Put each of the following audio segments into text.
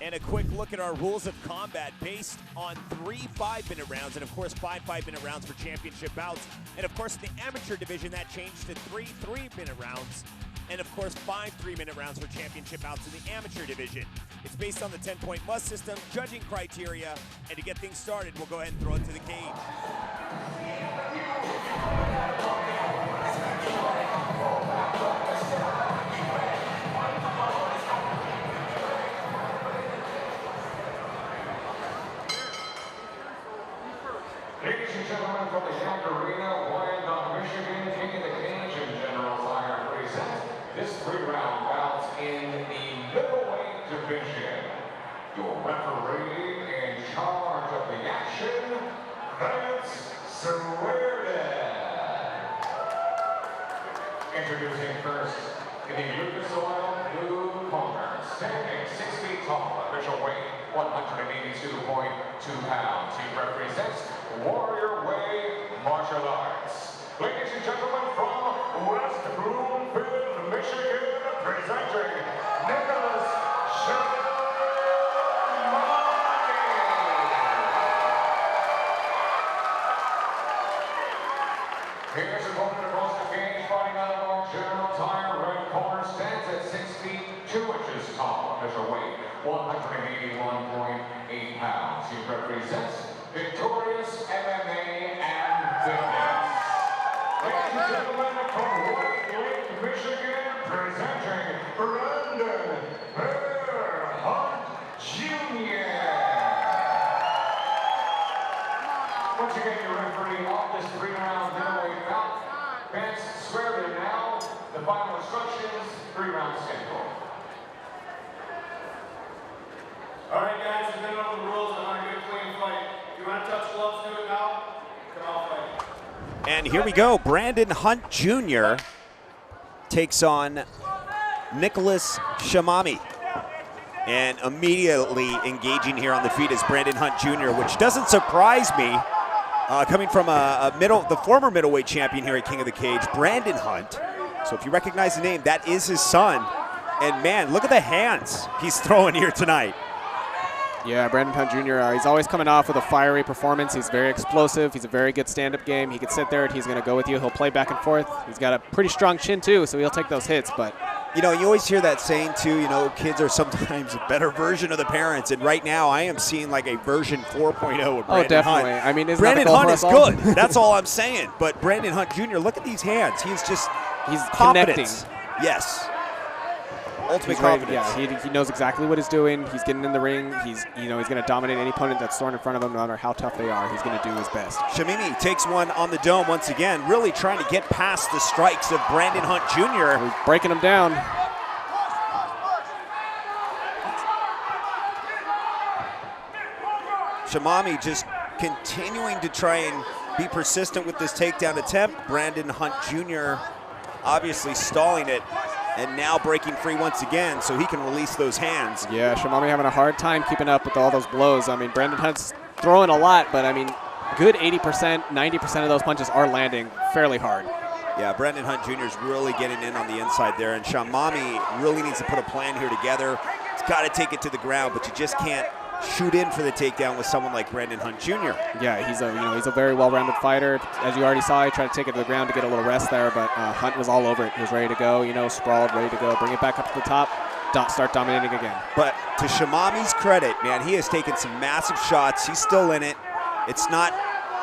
And a quick look at our rules of combat based on 3 5-minute rounds and, of course, 5 5-minute rounds for championship bouts. And, of course, in the amateur division, that changed to 3 3-minute rounds. And, of course, 5 3-minute rounds for championship bouts in the amateur division. It's based on the 10-point must system, judging criteria. And to get things started, we'll go ahead and throw it to the cage. Ladies and gentlemen, from the Shack Arena, Wyandotte, Michigan, King of the Cage and General Fire presents this 3-round bout in the middleweight division. Your referee in charge of the action, Introducing first, in the Lucas Oil blue corner, standing 6 feet tall, official weight 182.2 pounds. He represents Warrior Way Martial Arts. Ladies and gentlemen, from West Bloomfield, Michigan, presenting Nicholas Shimami. Here's opponent across the cage, fighting out of our General Tire red corner, stands at 6 feet 2 inches tall, official weight 181.8 pounds. He represents Victorious MMA and Benett. Ladies and gentlemen, from White Lake, Michigan, presenting Brandon Hunt Jr. Once again, your referee off this 3-round middleweight bout. Fans swear in now. The final instructions, 3-round schedule. All right, guys, we've been over the rules. I want to get a clean fight. You want to touch gloves, do it now. Come on, fight. And here we go. Brandon Hunt Jr. takes on Nicholas Shimami. And immediately engaging here on the feet is Brandon Hunt Jr., which doesn't surprise me. Coming from the former middleweight champion here at King of the Cage, Brandon Hunt. So if you recognize the name, that is his son. And man, look at the hands he's throwing here tonight. Yeah, Brandon Hunt Jr., he's always coming off with a fiery performance. He's very explosive. He's a very good stand-up game. He can sit there and he's going to go with you. He'll play back and forth. He's got a pretty strong chin too, so he'll take those hits. But you know, you always hear that saying too, you know, kids are sometimes a better version of the parents. And right now I am seeing like a version 4.0 of Brandon Hunt. Oh, definitely. I mean, Brandon Hunt is good. That's all I'm saying. But Brandon Hunt Jr., look at these hands. He's connecting. Yes. Ultimate He's ready, confidence. yeah, he knows exactly what he's doing. He's getting in the ring. He's going to dominate any opponent that's thrown in front of him, no matter how tough they are. He's going to do his best. Shimami takes one on the dome once again, really trying to get past the strikes of Brandon Hunt Jr. He's breaking him down. Shimami just continuing to try and be persistent with this takedown attempt. Brandon Hunt Jr. obviously stalling it. And now breaking free once again so he can release those hands. Yeah, Shimami having a hard time keeping up with all those blows. I mean, Brandon Hunt's throwing a lot, but I mean, good 80%, 90% of those punches are landing fairly hard. Yeah, Brandon Hunt Jr. is really getting in on the inside there, and Shimami really needs to put a plan here together. He's got to take it to the ground, but you just can't shoot in for the takedown with someone like Brandon Hunt Jr. Yeah, he's a very well-rounded fighter. As you already saw, he tried to take it to the ground to get a little rest there, but Hunt was all over it. He was ready to go, sprawled, ready to go. Bring it back up to the top, start dominating again. But to Shimami's credit, man, he has taken some massive shots. He's still in it. It's not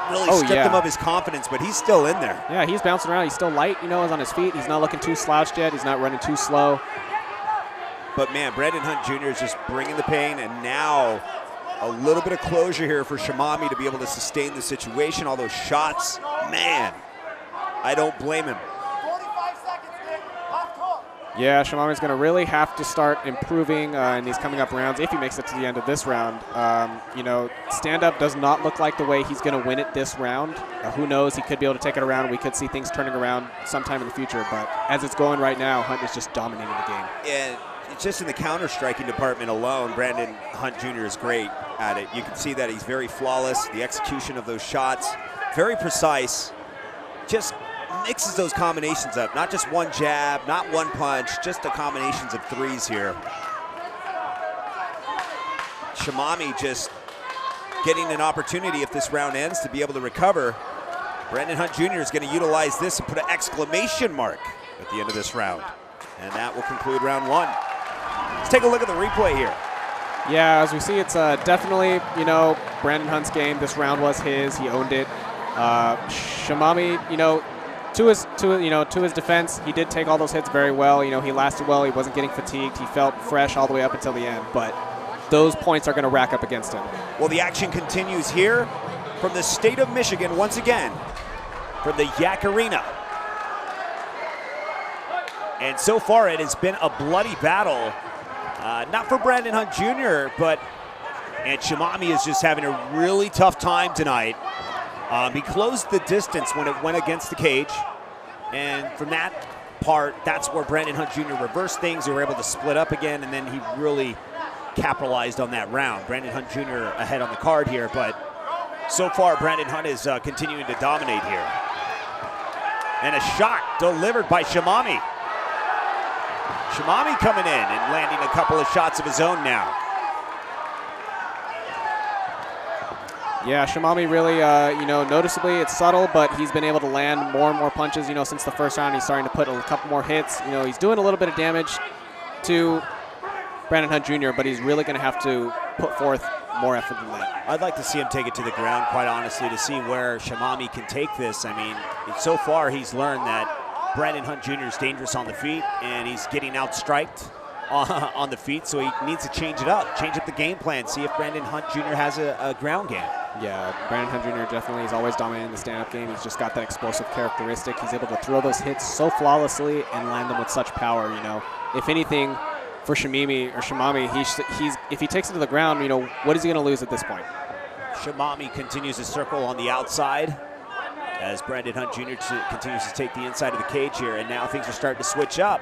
really stripped him of his confidence, but he's still in there. Yeah, he's bouncing around. He's still light, he's on his feet. He's not looking too slouched yet. He's not running too slow. But man, Brandon Hunt Jr. is just bringing the pain, and now a little bit of closure here for Shimami to be able to sustain the situation. All those shots, man, I don't blame him. 45 seconds, Nick. Off top. Yeah, Shimami's going to really have to start improving in these coming up rounds if he makes it to the end of this round. Stand-up does not look like the way he's going to win it this round. Who knows? He could be able to take it around. We could see things turning around sometime in the future. But as it's going right now, Hunt is just dominating the game. And it's just in the counter-striking department alone, Brandon Hunt Jr. is great at it. You can see that he's very flawless. The execution of those shots, very precise. Just mixes those combinations up. Not just one jab, not one punch, just the combinations of threes here. Shimami just getting an opportunity if this round ends to be able to recover. Brandon Hunt Jr. is going to utilize this and put an exclamation mark at the end of this round. And that will conclude round one. Let's take a look at the replay here. Yeah, as we see, it's definitely, you know, Brandon Hunt's game. This round was his. He owned it. Shimami, you know, to his defense, he did take all those hits very well. You know, he lasted well. He wasn't getting fatigued. He felt fresh all the way up until the end. But those points are going to rack up against him. Well, the action continues here from the state of Michigan once again, from the Yak Arena. And so far, it has been a bloody battle. Not for Brandon Hunt Jr., and Shimami is just having a really tough time tonight. He closed the distance when it went against the cage. And from that part, that's where Brandon Hunt Jr. reversed things. They were able to split up again, and then he really capitalized on that round. Brandon Hunt Jr. ahead on the card here, but so far, Brandon Hunt is continuing to dominate here. And a shot delivered by Shimami. Shimami coming in and landing a couple of shots of his own now. Yeah, Shimami really, you know, noticeably it's subtle, but he's been able to land more and more punches. You know, since the first round, he's starting to put a couple more hits. You know, he's doing a little bit of damage to Brandon Hunt Jr., but he's really going to have to put forth more effort than that. I'd like to see him take it to the ground, quite honestly, to see where Shimami can take this. I mean, so far he's learned that Brandon Hunt Jr. is dangerous on the feet, and he's getting outstriped on the feet, so he needs to change it up, change up the game plan, see if Brandon Hunt Jr. has a ground game. Yeah, Brandon Hunt Jr. definitely is always dominating the stand-up game. He's just got that explosive characteristic. He's able to throw those hits so flawlessly and land them with such power, you know. If anything, for Shimami, if he takes it to the ground, you know, what is he going to lose at this point? Shimami continues to circle on the outside as Brandon Hunt Jr. continues to take the inside of the cage here, and now things are starting to switch up.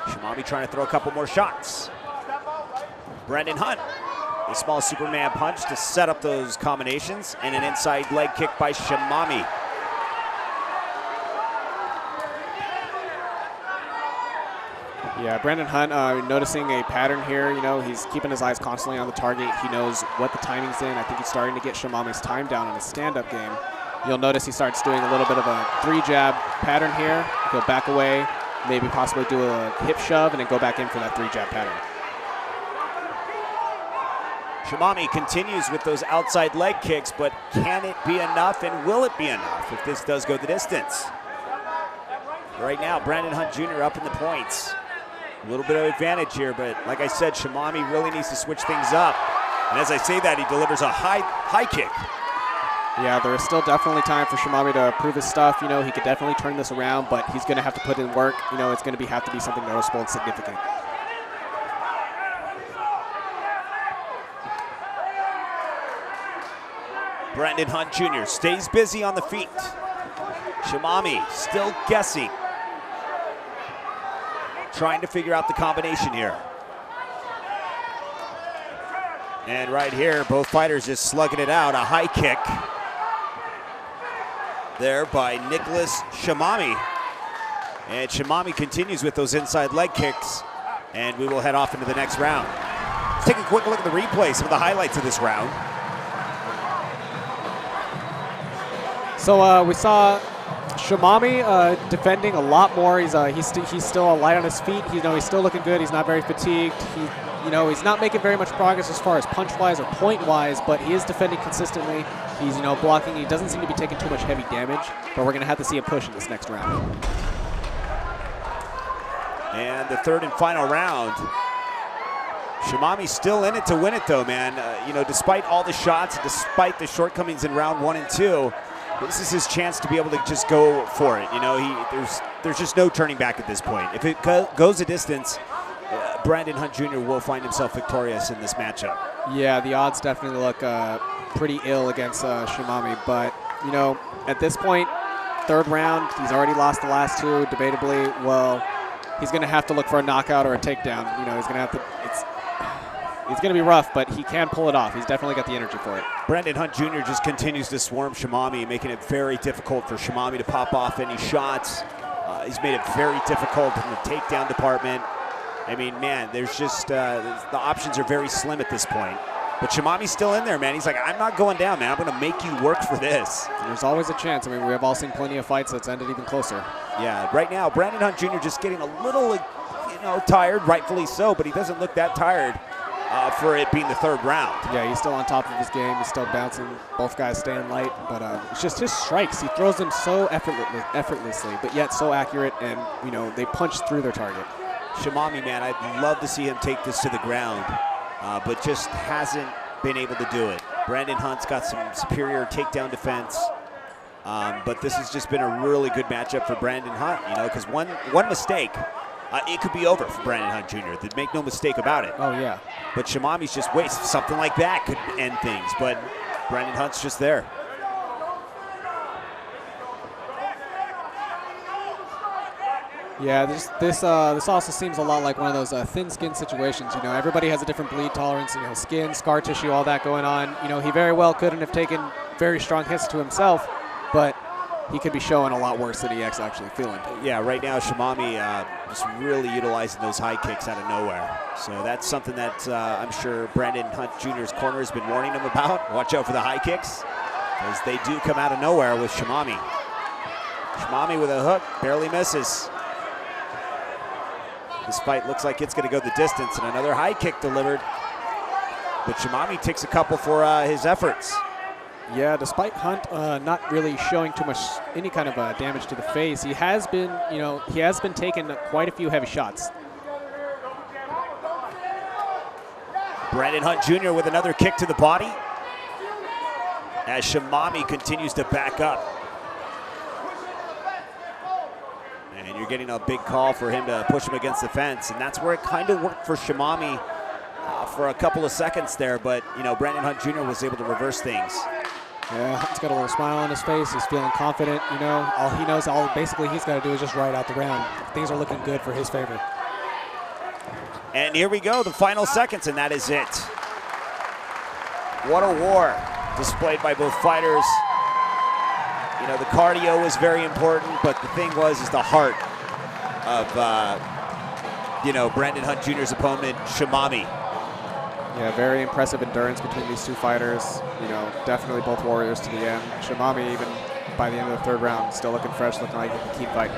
Shimami trying to throw a couple more shots. Brandon Hunt, a small Superman punch to set up those combinations, and an inside leg kick by Shimami. Yeah, Brandon Hunt noticing a pattern here. You know, he's keeping his eyes constantly on the target. He knows what the timing's in. I think he's starting to get Shimami's time down in his stand-up game. You'll notice he starts doing a little bit of a three-jab pattern here. He'll back away, maybe possibly do a hip shove, and then go back in for that three-jab pattern. Shimami continues with those outside leg kicks, but can it be enough, and will it be enough if this does go the distance? Right now, Brandon Hunt Jr. up in the points. A little bit of advantage here, but like I said, Shimami really needs to switch things up. And as I say that, he delivers a high kick. Yeah, there is still definitely time for Shimami to prove his stuff. You know, he could definitely turn this around, but he's going to have to put in work. You know, it's going to have to be something noticeable and significant. Brandon Hunt Jr. stays busy on the feet. Shimami still guessing. Trying to figure out the combination here. And right here, both fighters just slugging it out. A high kick there by Nicholas Shimami. And Shimami continues with those inside leg kicks. And we will head off into the next round. Let's take a quick look at the replay, some of the highlights of this round. So we saw Shimami defending a lot more. He's still light on his feet. He's still looking good. He's not very fatigued. He's not making very much progress as far as punch-wise or point-wise, but he is defending consistently. He's blocking. He doesn't seem to be taking too much heavy damage, but we're going to have to see him push in this next round. And the third and final round. Shimami's still in it to win it, though, man. Despite all the shots, despite the shortcomings in round 1 and 2, this is his chance to be able to just go for it. There's just no turning back at this point. If it goes a distance, Brandon Hunt Jr. will find himself victorious in this matchup. Yeah, the odds definitely look pretty ill against Shimami, but at this point, third round, he's already lost the last two, debatably. Well, he's going to have to look for a knockout or a takedown. He's going to have to. It's going to be rough, but he can pull it off. He's definitely got the energy for it. Brandon Hunt Jr. just continues to swarm Shimami, making it very difficult for Shimami to pop off any shots. He's made it very difficult in the takedown department. I mean, man, there's just the options are very slim at this point. But Shimami's still in there, man. He's like, I'm not going down, man. I'm going to make you work for this. And there's always a chance. I mean, we have all seen plenty of fights that's ended even closer. Yeah, right now, Brandon Hunt Jr. just getting a little, tired, rightfully so, but he doesn't look that tired for it being the third round. Yeah, he's still on top of his game. He's still bouncing. Both guys staying light, but it's just his strikes. He throws them so effortlessly, but yet so accurate, and, they punch through their target. Shimami, man, I'd love to see him take this to the ground, but just hasn't been able to do it. Brandon Hunt's got some superior takedown defense, but this has just been a really good matchup for Brandon Hunt, because one mistake, it could be over for Brandon Hunt Jr. Make no mistake about it. Oh, yeah. But Shimami's just waits. Something like that could end things, but Brandon Hunt's just there. Yeah, this also seems a lot like one of those thin skin situations. Everybody has a different bleed tolerance. Skin, scar tissue, all that going on. He very well couldn't have taken very strong hits to himself, but he could be showing a lot worse than he is actually feeling. Yeah, right now Shimami just really utilizing those high kicks out of nowhere. So that's something that I'm sure Brandon Hunt Jr.'s corner has been warning him about. Watch out for the high kicks, because they do come out of nowhere with Shimami. Shimami with a hook, barely misses. This fight looks like it's going to go the distance, and another high kick delivered. But Shimami takes a couple for his efforts. Yeah, despite Hunt not really showing too much, any kind of damage to the face, he has been, taking quite a few heavy shots. Brandon Hunt Jr. with another kick to the body, as Shimami continues to back up. And you're getting a big call for him to push him against the fence, and that's where it kind of worked for Shimami for a couple of seconds there, but Brandon Hunt Jr. was able to reverse things. Yeah, Hunt's got a little smile on his face. He's feeling confident. All he knows, basically he's got to do is just ride out the round. Things are looking good for his favor. And here we go, the final seconds, and that is it. What a war displayed by both fighters. The cardio was very important, but the thing is the heart of, Brandon Hunt Jr.'s opponent, Shimami. Yeah, very impressive endurance between these two fighters. Definitely both warriors to the end. Shimami, even by the end of the third round, still looking fresh, looking like he can keep fighting.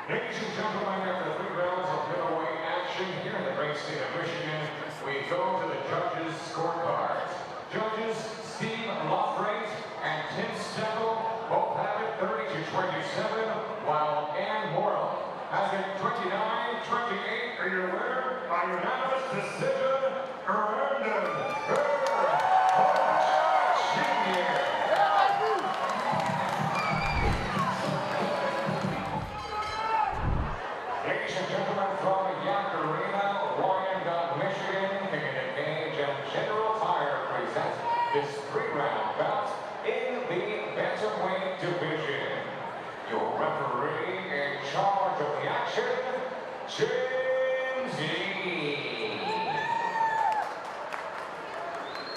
Ladies and gentlemen, after 3 rounds of middleweight action here in the great state of Michigan, we go to the judges' scorecards. Judges Steve Lofrate and Tim Steffel both have it 30-27, while Ann Morrill has it 29-28, and your winner by unanimous decision, Brandon Hunt Jr. Ladies and gentlemen, from Wyandotte, Michigan, Benett and General Tire present this 3-round bout in the bantamweight division. Your referee in charge of the action, James Lee.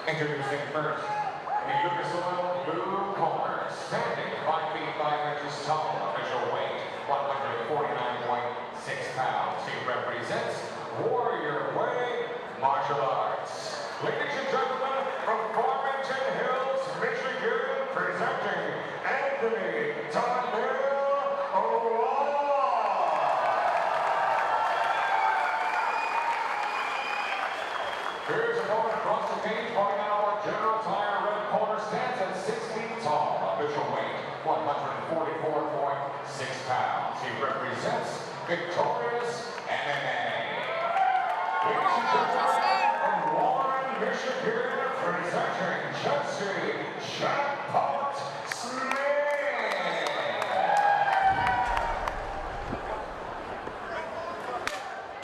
Introducing first, the Lucas Oil Blue Corner, standing 5 feet 5 inches tall, official weight 149.6 pounds. He represents Warrior Way Martial Arts. Ladies and gentlemen, from Farmington Hills, Michigan, presenting Anthony Danielle. Here's a moment across the cage, fighting out our General Tire red corner, stands at 6 feet tall, official weight 144.6 pounds. He represents Victorious MMA. Ladies and gentlemen, from Warren, Michigan, presenting Jesse Jackpot Smith.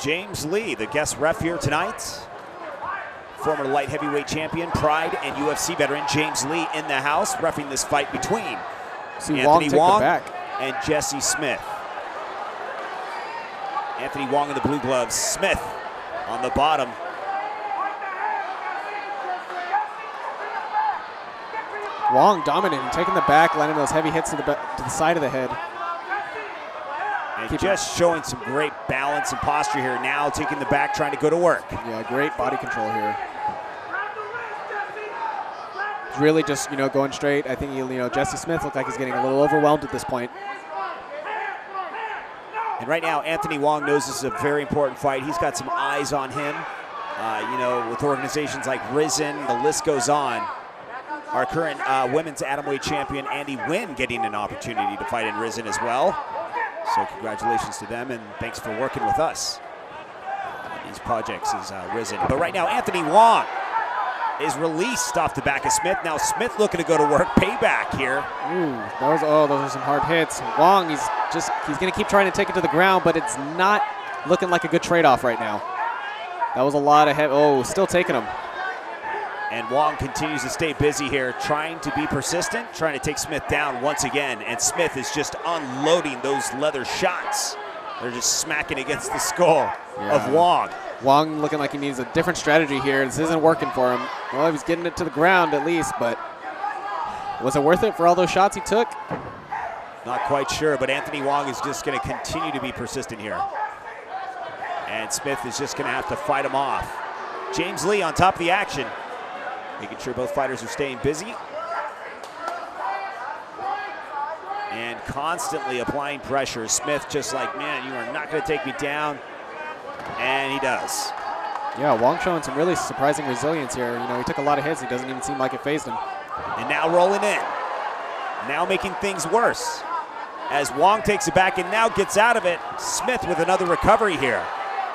James Lee, the guest ref here tonight. Former light heavyweight champion, Pride, and UFC veteran James Lee in the house, reffing this fight between Anthony Wong and Jesse Smith. Anthony Wong in the blue gloves, Smith on the bottom. Wong dominating, taking the back, landing those heavy hits to the side of the head. And just showing some great balance and posture here now, taking the back, trying to go to work. Yeah, great body control here. Really just, going straight. I think, Jesse Smith looked like he's getting a little overwhelmed at this point. And right now, Anthony Wong knows this is a very important fight. He's got some eyes on him. With organizations like Risen, the list goes on. Our current women's atomweight champion, Andy Wynn, getting an opportunity to fight in Risen as well. So congratulations to them, and thanks for working with us on these projects as Risen. But right now, Anthony Wong is released off the back of Smith. Now Smith looking to go to work, payback here. Ooh, those are some hard hits. Wong, he's going to keep trying to take it to the ground, but it's not looking like a good trade-off right now. That was a lot of heavy. Oh, still taking him. And Wong continues to stay busy here, trying to be persistent, trying to take Smith down once again. And Smith is just unloading those leather shots. They're just smacking against the skull of Wong. Wong looking like he needs a different strategy here. This isn't working for him. Well, he was getting it to the ground at least, but was it worth it for all those shots he took? Not quite sure, but Anthony Wong is just going to continue to be persistent here. And Smith is just going to have to fight him off. James Lee on top of the action, making sure both fighters are staying busy. And constantly applying pressure. Smith just like, man, you are not going to take me down. And he does. Yeah, Wong showing some really surprising resilience here. He took a lot of hits. It doesn't even seem like it phased him. And now rolling in. Now making things worse. As Wong takes it back and now gets out of it. Smith with another recovery here.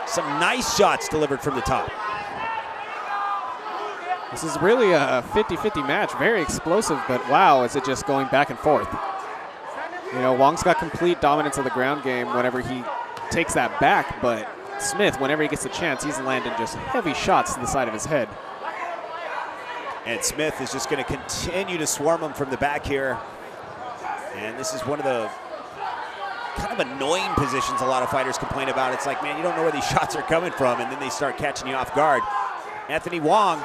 Some nice shots delivered from the top. This is really a 50-50 match. Very explosive, but wow, is it just going back and forth. Wong's got complete dominance of the ground game whenever he takes that back, but Smith, whenever he gets the chance, he's landing just heavy shots to the side of his head. And Smith is just going to continue to swarm him from the back here. And this is one of the kind of annoying positions a lot of fighters complain about. It's like, man, you don't know where these shots are coming from, and then they start catching you off guard. Anthony Wong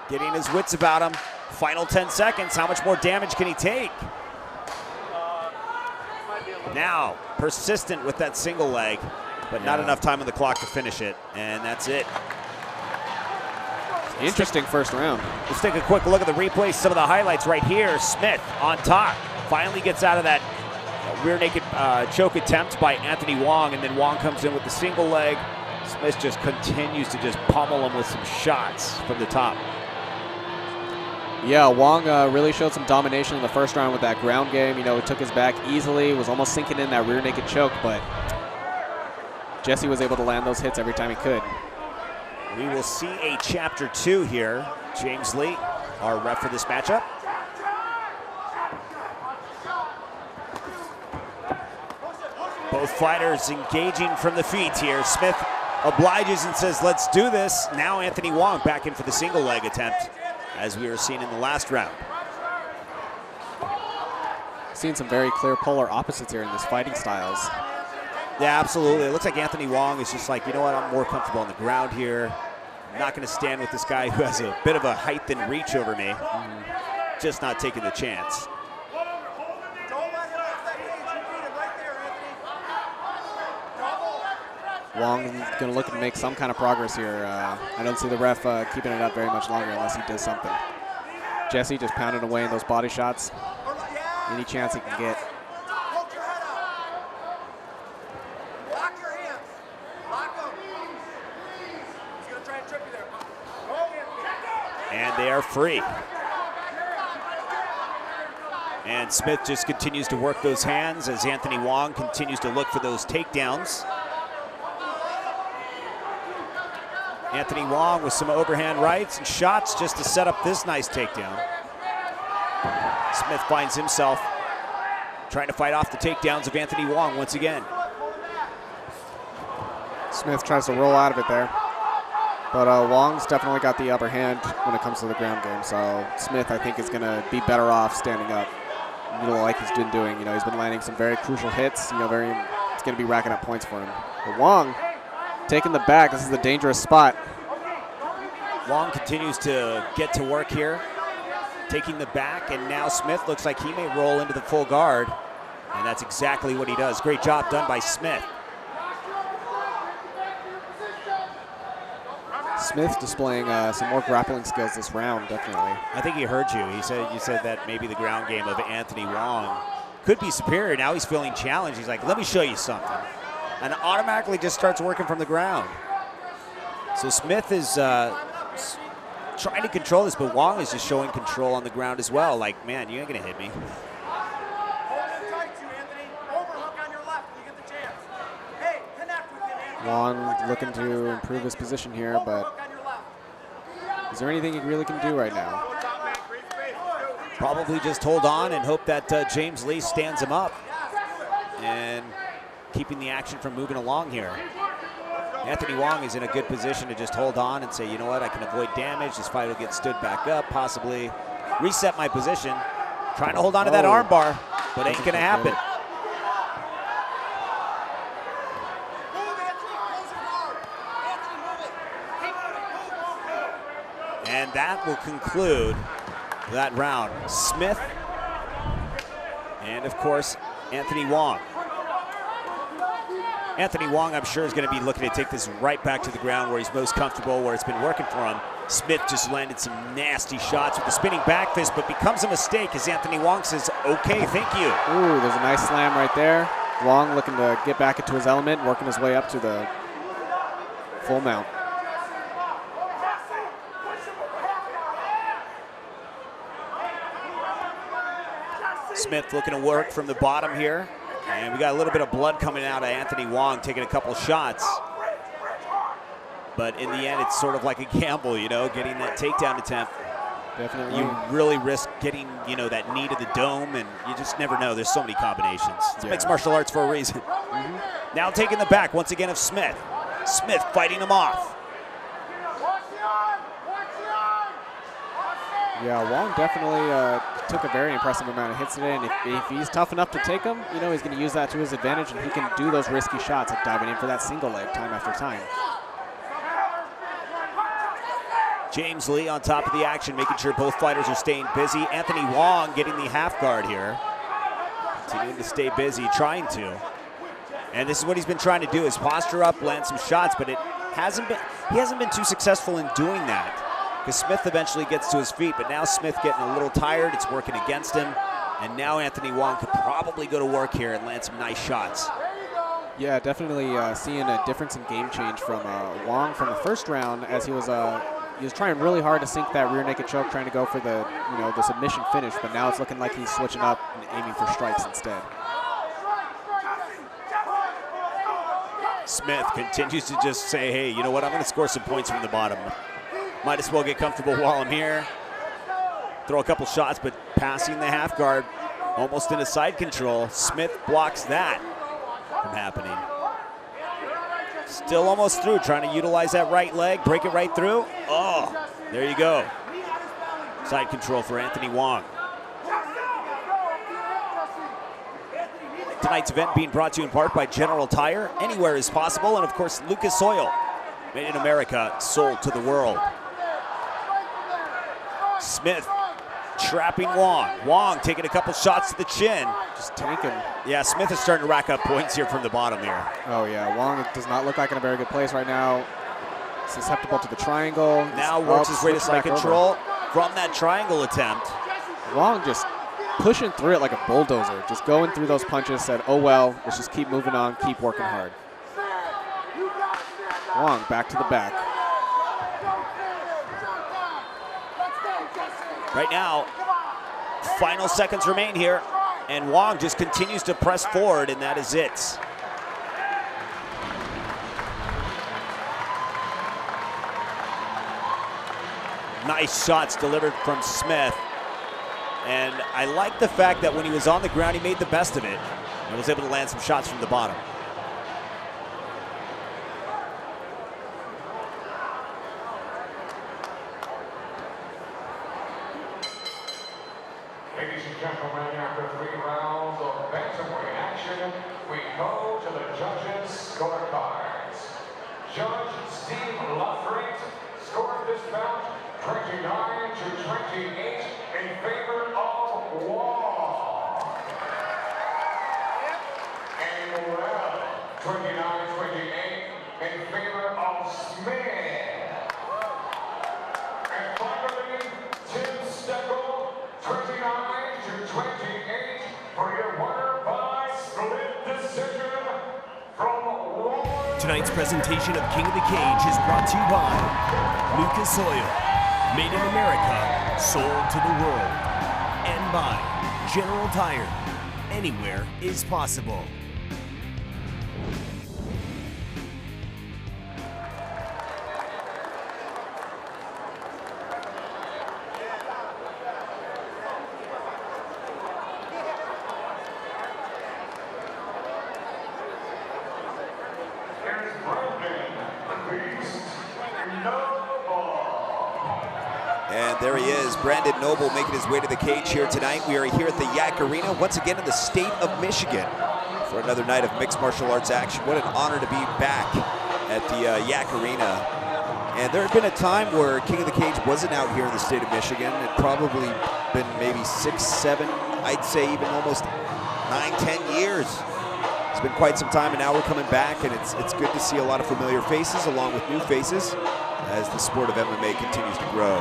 getting his wits about him. Final 10 seconds. How much more damage can he take? Now, persistent with that single leg, but not enough time on the clock to finish it, and that's it. Interesting first round. Let's take a quick look at the replay. Some of the highlights right here. Smith on top. Finally gets out of that rear naked choke attempt by Anthony Wong, and then Wong comes in with the single leg. Smith just continues to just pummel him with some shots from the top. Yeah, Wong really showed some domination in the first round with that ground game. It took his back easily, was almost sinking in that rear naked choke, but Jesse was able to land those hits every time he could. We will see a chapter 2 here. James Lee, our ref for this matchup. Both fighters engaging from the feet here. Smith obliges and says, let's do this. Now Anthony Wong back in for the single leg attempt, as we were seeing in the last round. Seen some very clear polar opposites here in this fighting styles. Yeah, absolutely. It looks like Anthony Wong is just like, you know what, I'm more comfortable on the ground here. I'm not going to stand with this guy who has a bit of a height and reach over me. Just not taking the chance. Wong going to look to make some kind of progress here. I don't see the ref keeping it up very much longer unless he does something. Jesse just pounding away in those body shots. Any chance he can get. Lock your hands. Lock them. He's going to try and trip you there. And they are free. And Smith just continues to work those hands as Anthony Wong continues to look for those takedowns. Anthony Wong with some overhand rights and shots just to set up this nice takedown. Smith finds himself trying to fight off the takedowns of Anthony Wong once again. Smith tries to roll out of it there. But Wong's definitely got the upper hand when it comes to the ground game. So Smith, I think, is going to be better off standing up, like he's been doing. He's been landing some very crucial hits. It's going to be racking up points for him. But Wong taking the back. This is a dangerous spot. Wong continues to get to work here, taking the back, and now Smith looks like he may roll into the full guard And that's exactly what he does. Great job done by Smith. Smith displaying some more grappling skills this round, definitely. I think he heard you. You said that maybe the ground game of Anthony Wong could be superior. Now he's feeling challenged. He's like, let me show you something. And automatically just starts working from the ground. So Smith is trying to control this, but Wong is just showing control on the ground as well. Like, man, you ain't gonna hit me. Wong looking to improve his position here, but is there anything he really can do right now? Probably just hold on and hope that James Lee stands him up and keeping the action from moving along here. Anthony Wong is in a good position to just hold on and say, you know what, I can avoid damage. This fight will get stood back up, possibly reset my position. Trying to hold on to that arm bar, but ain't gonna happen. And that will conclude that round. Smith and, of course, Anthony Wong. Anthony Wong, I'm sure, is going to be looking to take this right back to the ground where he's most comfortable, where it's been working for him. Smith just landed some nasty shots with the spinning back fist, but becomes a mistake as Anthony Wong says, okay, thank you. Ooh, there's a nice slam right there. Wong looking to get back into his element, working his way up to the full mount. Smith looking to work from the bottom here. And we got a little bit of blood coming out of Anthony Wong, taking a couple shots. But in the end, it's sort of like a gamble, you know, getting that takedown attempt. Definitely. You really risk getting, you know, that knee to the dome, and you just never know. There's so many combinations. It's mixed martial arts for a reason. Now taking the back once again of Smith. Smith fighting him off. Yeah, Wong definitely took a very impressive amount of hits today, and if he's tough enough to take them, you know, he's going to use that to his advantage, and he can do those risky shots, like diving in for that single leg time after time. James Lee on top of the action, making sure both fighters are staying busy. Anthony Wong getting the half guard here. Continuing to stay busy, trying to. And this is what he's been trying to do, is posture up, land some shots, but he hasn't been too successful in doing that. Because Smith eventually gets to his feet, but now Smith getting a little tired. It's working against him. And now Anthony Wong could probably go to work here and land some nice shots. Yeah, definitely seeing a difference in game change from Wong from the first round, as he was trying really hard to sink that rear naked choke, trying to go for the submission finish, but now it's looking like he's switching up and aiming for strikes instead. Smith continues to just say, hey, you know what, I'm going to score some points from the bottom. Might as well get comfortable while I'm here. Throw a couple shots, but passing the half guard, almost into side control. Smith blocks that from happening. Still almost through, trying to utilize that right leg, break it right through. Oh, there you go. Side control for Anthony Wong. Tonight's event being brought to you in part by General Tire. Anywhere is possible, and of course, Lucas Oil. Made in America, sold to the world. Smith trapping Wong. Wong taking a couple shots to the chin. Just tanking. Yeah, Smith is starting to rack up points here from the bottom here. Oh yeah, Wong does not look like in a very good place right now. Susceptible to the triangle. Now works his way to side control from that triangle attempt. Wong just pushing through it like a bulldozer. Just going through those punches, said, oh well, let's just keep moving on, keep working hard. Wong back to the back. Right now, final seconds remain here, and Wong just continues to press forward, and that is it. Nice shots delivered from Smith. And I like the fact that when he was on the ground, he made the best of it and was able to land some shots from the bottom. Ladies and gentlemen, after 3 rounds of bantamweight action, we go to the judges' scorecards. Judge Steve Lufrate scored this bout 29 to 28 in favor of Wong. 29-28 in favor of Smith. And finally, Tim Steckel, 29-28 for your winner by split decision from Wyandotte. Tonight's presentation of King of the Cage is brought to you by Lucas Oil, made in America, sold to the world, and by General Tire. Anywhere is possible. And there he is, Brandon Noble making his way to the cage here tonight. We are here at the Yak Arena, once again in the state of Michigan, for another night of mixed martial arts action. What an honor to be back at the Yak Arena. And there had been a time where King of the Cage wasn't out here in the state of Michigan. It probably been maybe 6, 7, I'd say even almost 9, 10 years. It's been quite some time, and now we're coming back, and it's good to see a lot of familiar faces along with new faces as the sport of MMA continues to grow.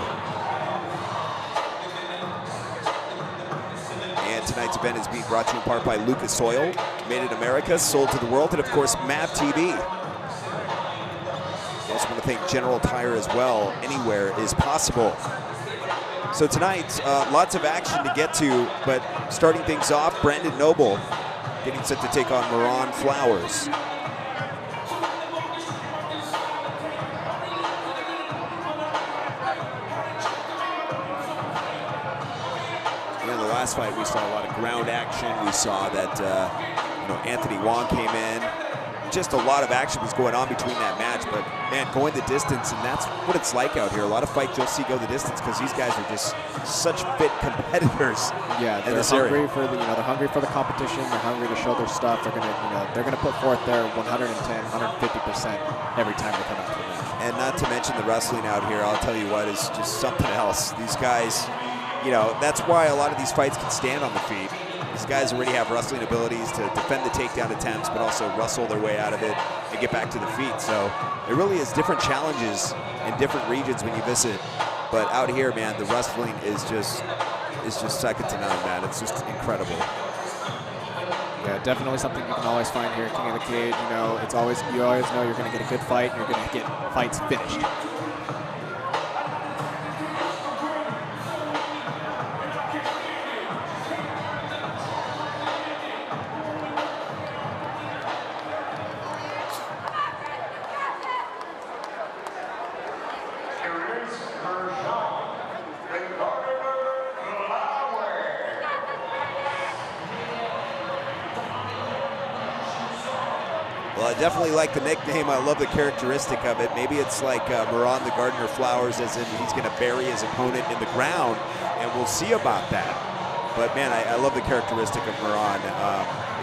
And tonight's event is being brought to you in part by Lucas Oil, made in America, sold to the world, and of course, MAV TV. I also want to thank General Tire as well. Anywhere is possible. So tonight, lots of action to get to, but starting things off, Brandon Noble getting set to take on Moran Flowers. In the last fight, we saw a lot of ground action. We saw that Anthony Wong came in. Just a lot of action was going on between that match, but man, going the distance, and that's what it's like out here. A lot of fights you'll see go the distance because these guys are just such fit competitors. Yeah, they're hungry for the they're hungry for the competition. They're hungry to show their stuff. They're gonna put forth their 110, 150% every time they come out to the match. And not to mention the wrestling out here. I'll tell you what, is just something else. These guys, that's why a lot of these fights can stand on the feet. These guys already have wrestling abilities to defend the takedown attempts, but also wrestle their way out of it and get back to the feet. So it really is different challenges in different regions when you visit. But out here, man, the wrestling is just second to none, man. It's just incredible. Yeah, definitely something you can always find here at King of the Cage. You always know you're going to get a good fight, and you're going to get fights finished. Well, I definitely like the nickname. I love the characteristic of it. Maybe it's like Moran the Gardener Flowers, as in he's going to bury his opponent in the ground, and we'll see about that. But, man, I love the characteristic of Moran.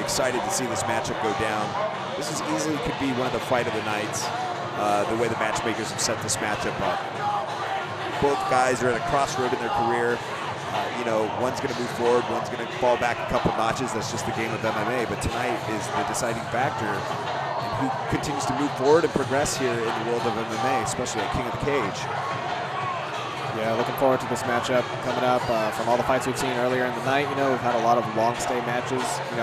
Excited to see this matchup go down. This is easily could be one of the fight of the nights, the way the matchmakers have set this matchup up. Both guys are at a crossroad in their career. One's going to move forward, one's going to fall back a couple notches. That's just the game of MMA. But tonight is the deciding factor in who continues to move forward and progress here in the world of MMA, especially at King of the Cage. Yeah, looking forward to this matchup coming up. From all the fights we've seen earlier in the night, we've had a lot of long stay matches,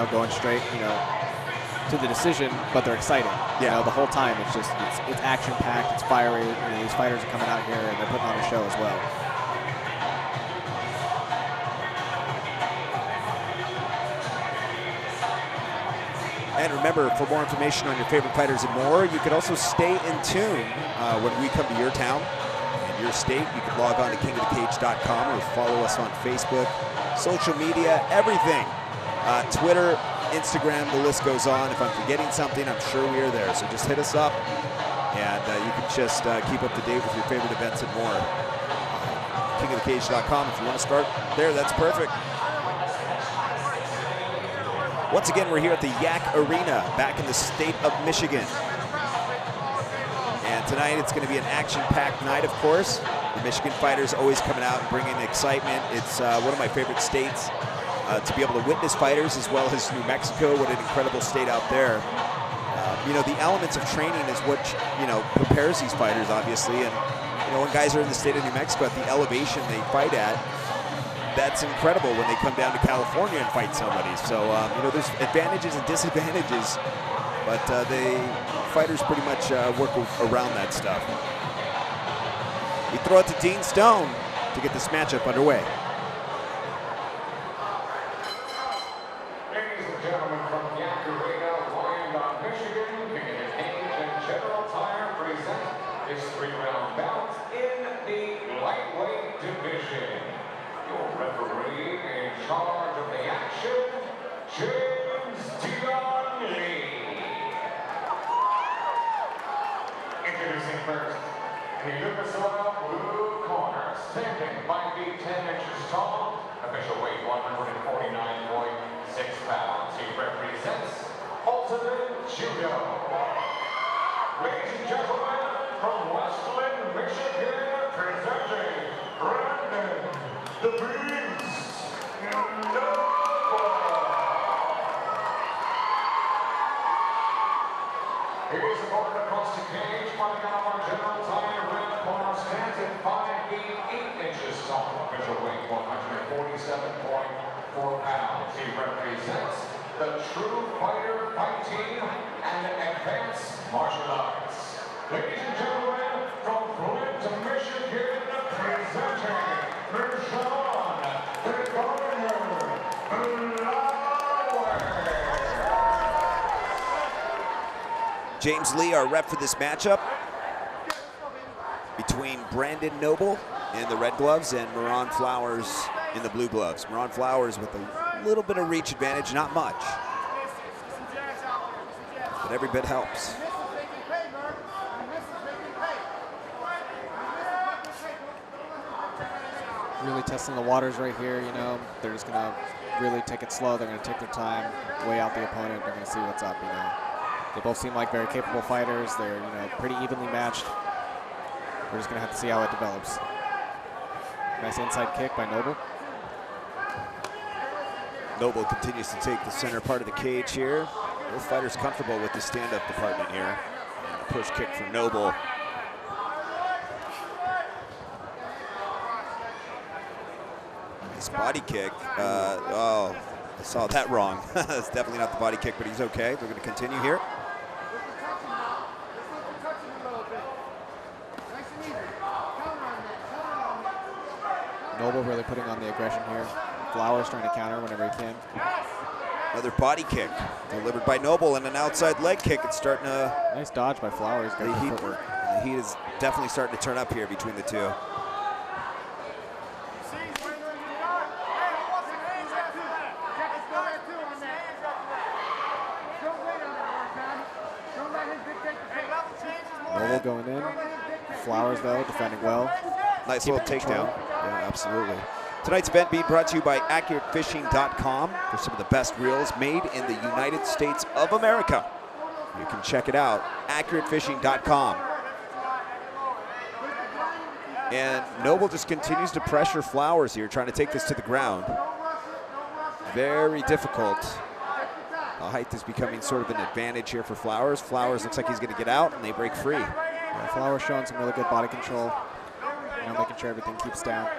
going straight, to the decision, but they're exciting. Yeah. The whole time it's action packed, it's fiery. These fighters are coming out here and they're putting on a show as well. And remember, for more information on your favorite fighters and more, you can also stay in tune when we come to your town and your state. You can log on to kingofthecage.com or follow us on Facebook, social media, everything. Twitter, Instagram, the list goes on. If I'm forgetting something, I'm sure we are there. So just hit us up, and you can just keep up to date with your favorite events and more. Kingofthecage.com. If you want to start there, that's perfect. Once again, we're here at the Yak Arena, back in the state of Michigan. And tonight it's going to be an action-packed night, of course. The Michigan fighters always coming out and bringing excitement. It's one of my favorite states to be able to witness fighters, as well as New Mexico. What an incredible state out there. you know, the elements of training is what, you know, prepares these fighters, obviously. And, you know, when guys are in the state of New Mexico at the elevation they fight at, that's incredible when they come down to California and fight somebody. So, you know, there's advantages and disadvantages, but the fighters pretty much work around that stuff. We throw it to Dean Stone to get this matchup underway. Ladies and gentlemen, from Wyandotte, Wyandotte, Michigan, King of the Cage and General Tire present this 3-round bout in the lightweight division. Your referee in charge of the action, James Lee. Introducing first, the Lucas Oil blue corner, standing 5 feet 10 inches tall, official weight 149.6 pounds. He represents Ultimate Judo. Ladies and gentlemen, from Westland, Michigan, presenting Brandon the Beast Noble. He is born across the cage, fighting out of our General Tire red corner, stands at 5 feet 8 inches tall, official weight 147.4 pounds. He represents the True Fighter Fight Team and Advanced Martial Arts. Ladies and gentlemen, from Quinton, Michigan, presenting Sean the Cormier. James Lee, our rep for this matchup between Brandon Noble in the red gloves and Moran Flowers in the blue gloves. Moran Flowers with a little bit of reach advantage, not much, but every bit helps. Really testing the waters right here, you know. They're just gonna really take it slow. They're gonna take their time, weigh out the opponent. They're gonna see what's up, you know. They both seem like very capable fighters. They're, you know, pretty evenly matched. We're just gonna have to see how it develops. Nice inside kick by Noble. Noble continues to take the center part of the cage here. Both fighters comfortable with the stand-up department here. And a push kick from Noble. Nice body kick. Oh, I saw that wrong. That's definitely not the body kick, but he's okay. We're going to continue here. Noble really putting on the aggression here. Flowers trying to counter whenever he can. Another body kick delivered by Noble and an outside leg kick. It's starting to... Nice dodge by Flowers. The heat is definitely starting to turn up here between the two. Noble going in. Flowers, though, defending well. Nice little takedown. Yeah, absolutely. Tonight's event being brought to you by AccurateFishing.com for some of the best reels made in the United States of America. You can check it out, AccurateFishing.com. And Noble just continues to pressure Flowers here, trying to take this to the ground. Very difficult. The height is becoming sort of an advantage here for Flowers. Flowers looks like he's going to get out, and they break free. Yeah, Flowers showing some really good body control. You know, making sure everything keeps down.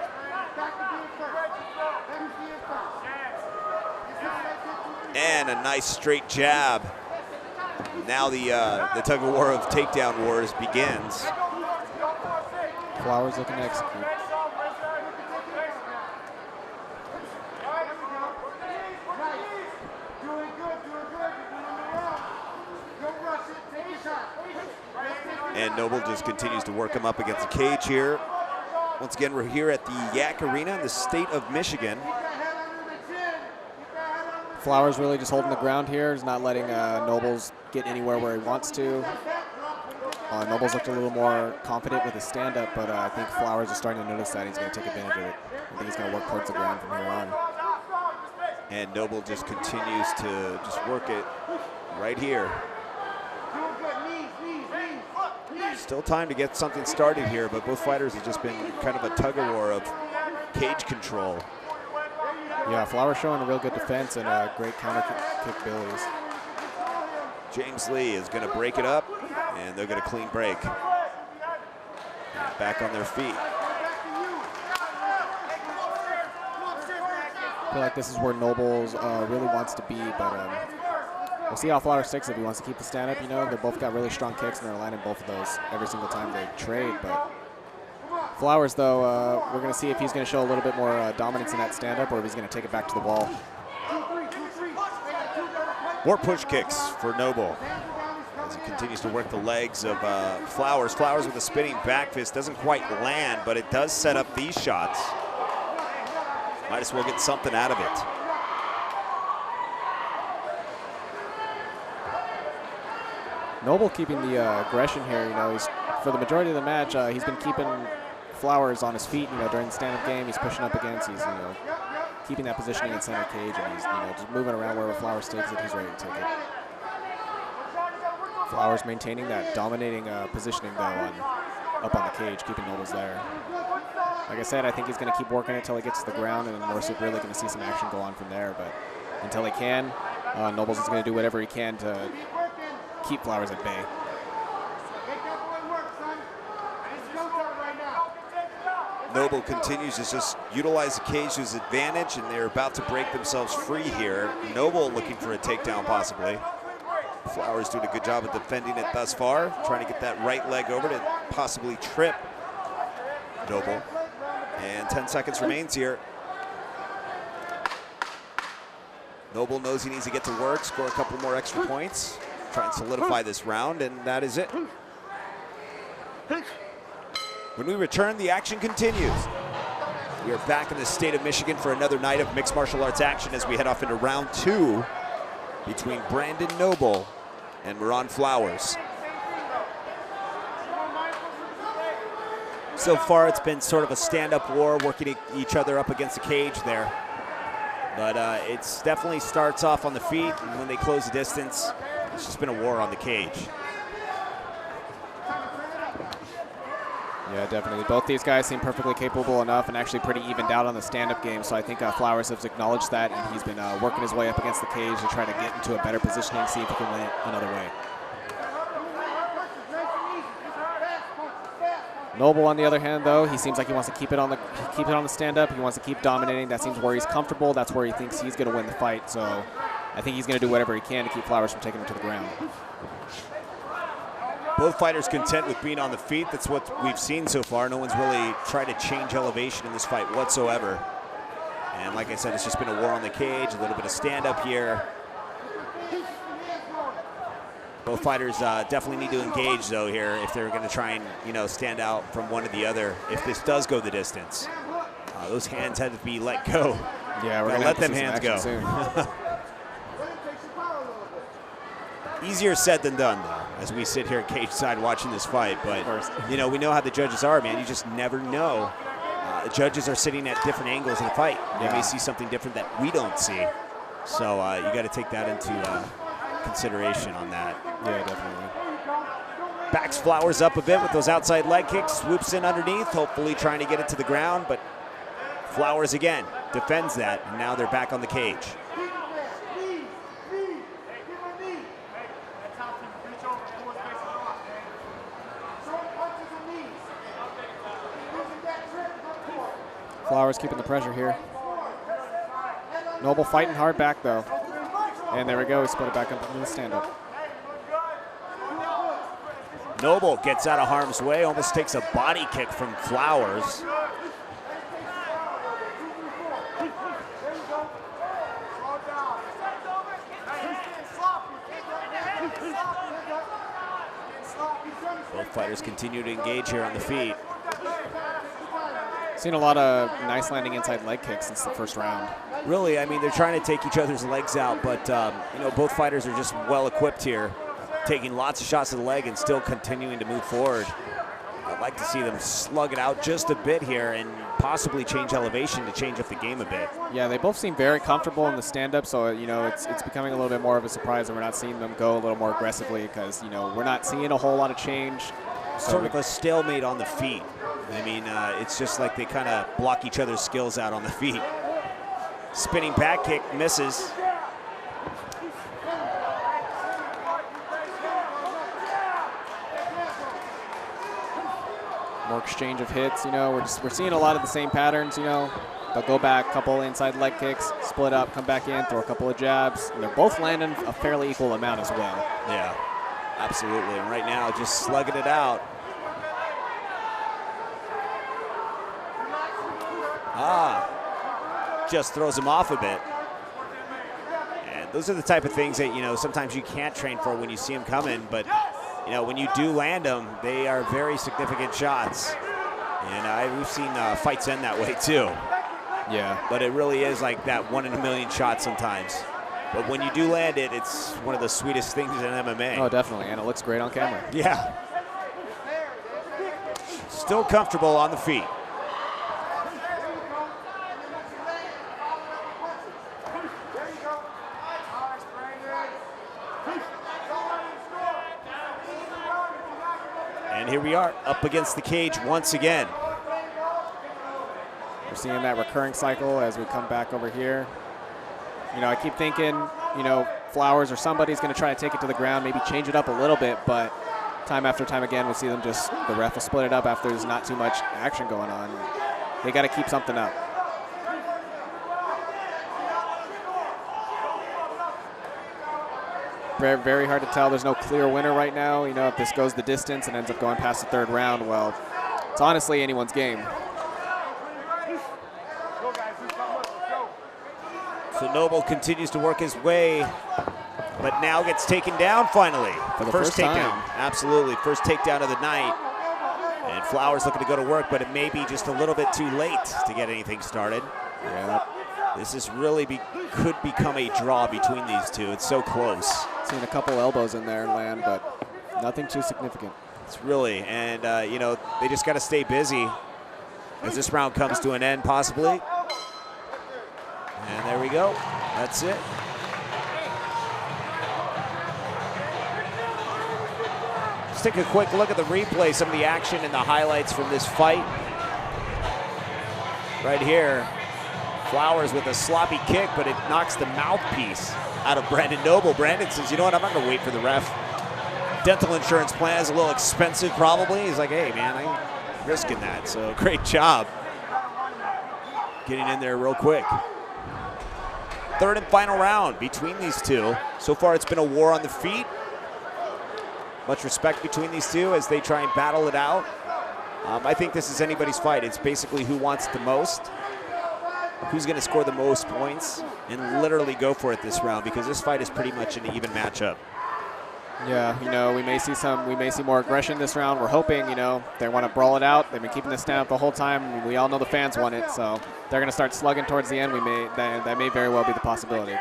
And a nice straight jab. Now the tug of war of takedown wars begins. Flowers looking to execute. And Noble just continues to work him up against the cage here. Once again, we're here at the Yak Arena in the state of Michigan. Flowers really just holding the ground here. He's not letting Nobles get anywhere where he wants to. Nobles looked a little more confident with his stand-up, but I think Flowers is starting to notice that. He's going to take advantage of it. I think he's going to work towards the ground from here on. And Noble just continues to just work it right here. Still time to get something started here, but both fighters have just been kind of a tug-of-war of cage control. Yeah, Flowers showing a real good defense and great counter capabilities. James Lee is going to break it up, and they're going to clean break. And back on their feet. I feel like this is where Nobles really wants to be, but we'll see how Flowers sticks if he wants to keep the stand-up. You know, they both got really strong kicks, and they're landing both of those every single time they trade. But Flowers, though, we're going to see if he's going to show a little bit more dominance in that stand-up, or if he's going to take it back to the wall. More push kicks for Noble as he continues to work the legs of Flowers. Flowers with a spinning back fist doesn't quite land, but it does set up these shots. Might as well get something out of it. Noble keeping the aggression here. You know, he's for the majority of the match, he's been keeping Flowers on his feet. You know, during the stand-up game, he's pushing up against. He's keeping that positioning in center cage, and he's just moving around wherever Flowers takes it. He's ready to take it. Flowers maintaining that dominating positioning though up on the cage, keeping Nobles there. Like I said, I think he's going to keep working it until he gets to the ground, and then we're really going to see some action go on from there. But until he can, Nobles is going to do whatever he can to keep Flowers at bay. Noble continues to just utilize the cage to his advantage, and they're about to break themselves free here. Noble looking for a takedown possibly. Flowers doing a good job of defending it thus far, trying to get that right leg over to possibly trip Noble. And 10 seconds remains here. Noble knows he needs to get to work, score a couple more extra points, try and solidify this round, and that is it. When we return, the action continues. We are back in the state of Michigan for another night of mixed martial arts action as we head off into round 2 between Brandon Noble and Ron Flowers. So far, it's been sort of a stand-up war, working each other up against the cage there. But it definitely starts off on the feet, and when they close the distance, it's just been a war on the cage. Yeah, definitely. Both these guys seem perfectly capable enough and actually pretty evened out on the stand-up game. So I think Flowers has acknowledged that, and he's been working his way up against the cage to try to get into a better positioning, see if he can win it another way. Noble, on the other hand, though, he seems like he wants to keep it on the stand-up. He wants to keep dominating. That seems where he's comfortable. That's where he thinks he's going to win the fight. So I think he's going to do whatever he can to keep Flowers from taking him to the ground. Both fighters content with being on the feet. That's what we've seen so far. No one's really tried to change elevation in this fight whatsoever. And like I said, it's just been a war on the cage, a little bit of stand-up here. Both fighters definitely need to engage, though, here if they're going to try and, stand out from one to the other if this does go the distance. Those hands had to be let go. Yeah, we're going to let them hands go. Soon. Easier said than done, though, as we sit here cage side watching this fight. But, we know how the judges are, man. You just never know. The judges are sitting at different angles in the fight. They may see something different that we don't see. So you got to take that into consideration on that. Yeah, definitely. Backs Flowers up a bit with those outside leg kicks, swoops in underneath, hopefully trying to get it to the ground, but Flowers again defends that, and now they're back on the cage. Flowers keeping the pressure here. Noble fighting hard back, though. And there we go, he split it back up into the stand-up. Noble gets out of harm's way, almost takes a body kick from Flowers. Both fighters continue to engage here on the feet. Seen a lot of nice landing inside leg kicks since the first round. Really, I mean, they're trying to take each other's legs out, but, both fighters are just well-equipped here, taking lots of shots to the leg and still continuing to move forward. I'd like to see them slug it out just a bit here and possibly change elevation to change up the game a bit. Yeah, they both seem very comfortable in the stand-up, so, it's becoming a little bit more of a surprise that we're not seeing them go a little more aggressively because, we're not seeing a whole lot of change. Sort of a stalemate on the feet. I mean, it's just like they kind of block each other's skills out on the feet. Spinning back kick misses. more exchange of hits. You know, we're seeing a lot of the same patterns. You know, they'll go back, couple inside leg kicks, split up, come back in, throw a couple of jabs, and they're both landing a fairly equal amount as well. Yeah, absolutely. And right now, just slugging it out. Just throws him off a bit. And those are the type of things that, you know, sometimes you can't train for when you see them coming, but, you know, when you do land them, they are very significant shots. And we've seen fights end that way too. Yeah. But it really is like that 1 in a million shot sometimes. But when you do land it, it's one of the sweetest things in MMA. Oh, definitely, and it looks great on camera. Yeah. Still comfortable on the feet. And here we are, up against the cage once again. We're seeing that recurring cycle as we come back over here. You know, I keep thinking, you know, Flowers or somebody's going to try to take it to the ground, maybe change it up a little bit, but time after time again, we see them just, the ref will split it up after there's not too much action going on. They got to keep something up. Very, very hard to tell. There's no clear winner right now. You know, if this goes the distance and ends up going past the third round, well, it's honestly anyone's game. So Noble continues to work his way, but now gets taken down finally. For the first takedown. time. Absolutely, first takedown of the night. And Flowers looking to go to work, but it may be just a little bit too late to get anything started. Yeah. This is really could become a draw between these two. It's so close. Seen a couple elbows in there land, but nothing too significant. It's really, and you know, they just got to stay busy as this round comes to an end, possibly. And there we go. That's it. Let's take a quick look at the replay, some of the action and the highlights from this fight. Right here, Flowers with a sloppy kick, but it knocks the mouthpiece out of Brandon Noble. Brandon says, you know what, I'm not going to wait for the ref. Dental insurance plan is a little expensive probably. He's like, hey, man, I'm risking that. So great job getting in there real quick. Third and final round between these two. So far it's been a war on the feet. Much respect between these two as they try and battle it out. I think this is anybody's fight. It's basically who wants the most, who's going to score the most points, and literally go for it this round, because this fight is pretty much an even matchup. Yeah, you know, we may see more aggression this round. We're hoping, you know, they want to brawl it out. They've been keeping this stand up the whole time. We all know the fans want it, so they're going to start slugging towards the end. That may very well be the possibility.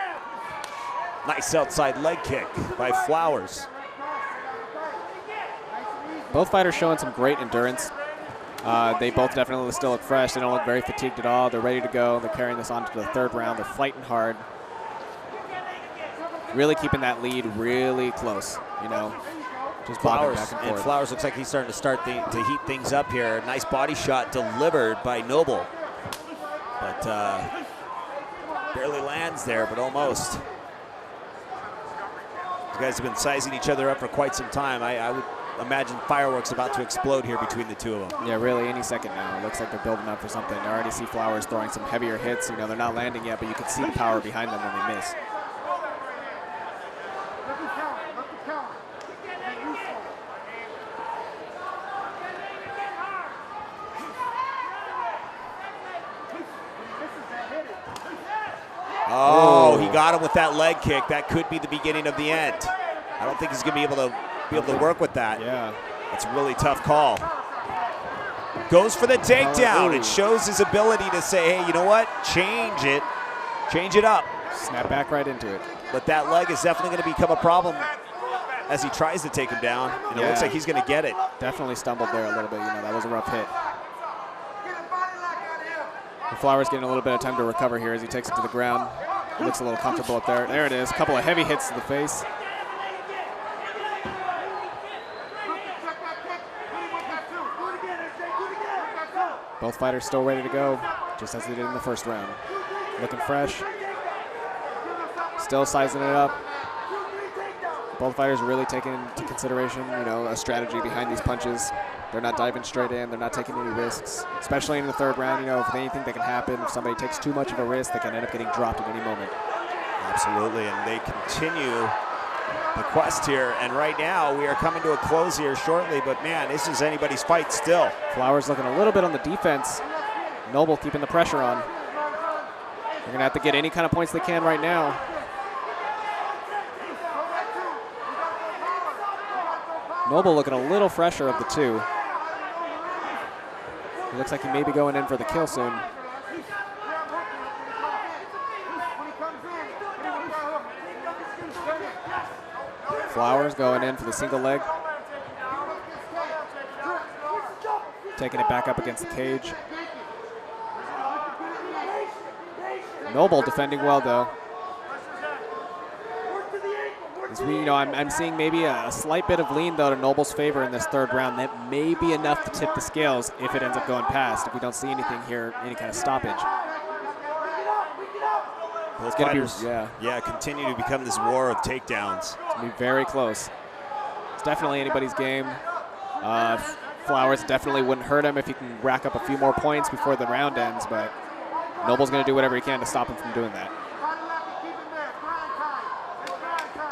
Nice outside leg kick by Flowers. Both fighters showing some great endurance. They both definitely still look fresh. They don't look very fatigued at all. They're ready to go. They're carrying this on to the third round. They're fighting hard. Really keeping that lead really close, you know, just bobbing back and forth. And Flowers looks like he's starting to heat things up here. Nice body shot delivered by Noble. But barely lands there, but almost. These guys have been sizing each other up for quite some time. I would imagine fireworks about to explode here between the two of them. Yeah, really, any second now. It looks like they're building up for something. I already see Flowers throwing some heavier hits. You know, they're not landing yet, but you can see the power behind them when they miss. Oh, he got him with that leg kick. That could be the beginning of the end. I don't think he's going to be able to work with that. Yeah. That's a really tough call. Goes for the takedown. It shows his ability to say, hey, you know what? Change it. Change it up. Snap back right into it. But that leg is definitely going to become a problem as he tries to take him down. And it looks like he's going to get it. Definitely stumbled there a little bit. You know, that was a rough hit. The Flowers getting a little bit of time to recover here as he takes it to the ground. He looks a little comfortable up there. There it is. A couple of heavy hits to the face. Both fighters still ready to go, just as they did in the first round. Looking fresh. Still sizing it up. Both fighters are really taking into consideration, you know, a strategy behind these punches. They're not diving straight in. They're not taking any risks, especially in the third round. You know, if anything that can happen, if somebody takes too much of a risk, they can end up getting dropped at any moment. Absolutely, and they continue the quest here. And right now, we are coming to a close here shortly, but man, this is anybody's fight still. Flowers looking a little bit on the defense. Noble keeping the pressure on. They're gonna have to get any kind of points they can right now. Noble looking a little fresher of the two. It looks like he may be going in for the kill soon. Flowers going in for the single leg. Taking it back up against the cage. Noble defending well though. I'm seeing maybe a slight bit of lean though to Noble's favor in this third round. That may be enough to tip the scales if it ends up going past. If we don't see anything here, any kind of stoppage. Both fighters, continue to become this war of takedowns. It's gonna be very close. It's definitely anybody's game. Flowers definitely wouldn't hurt him if he can rack up a few more points before the round ends, but Noble's gonna do whatever he can to stop him from doing that.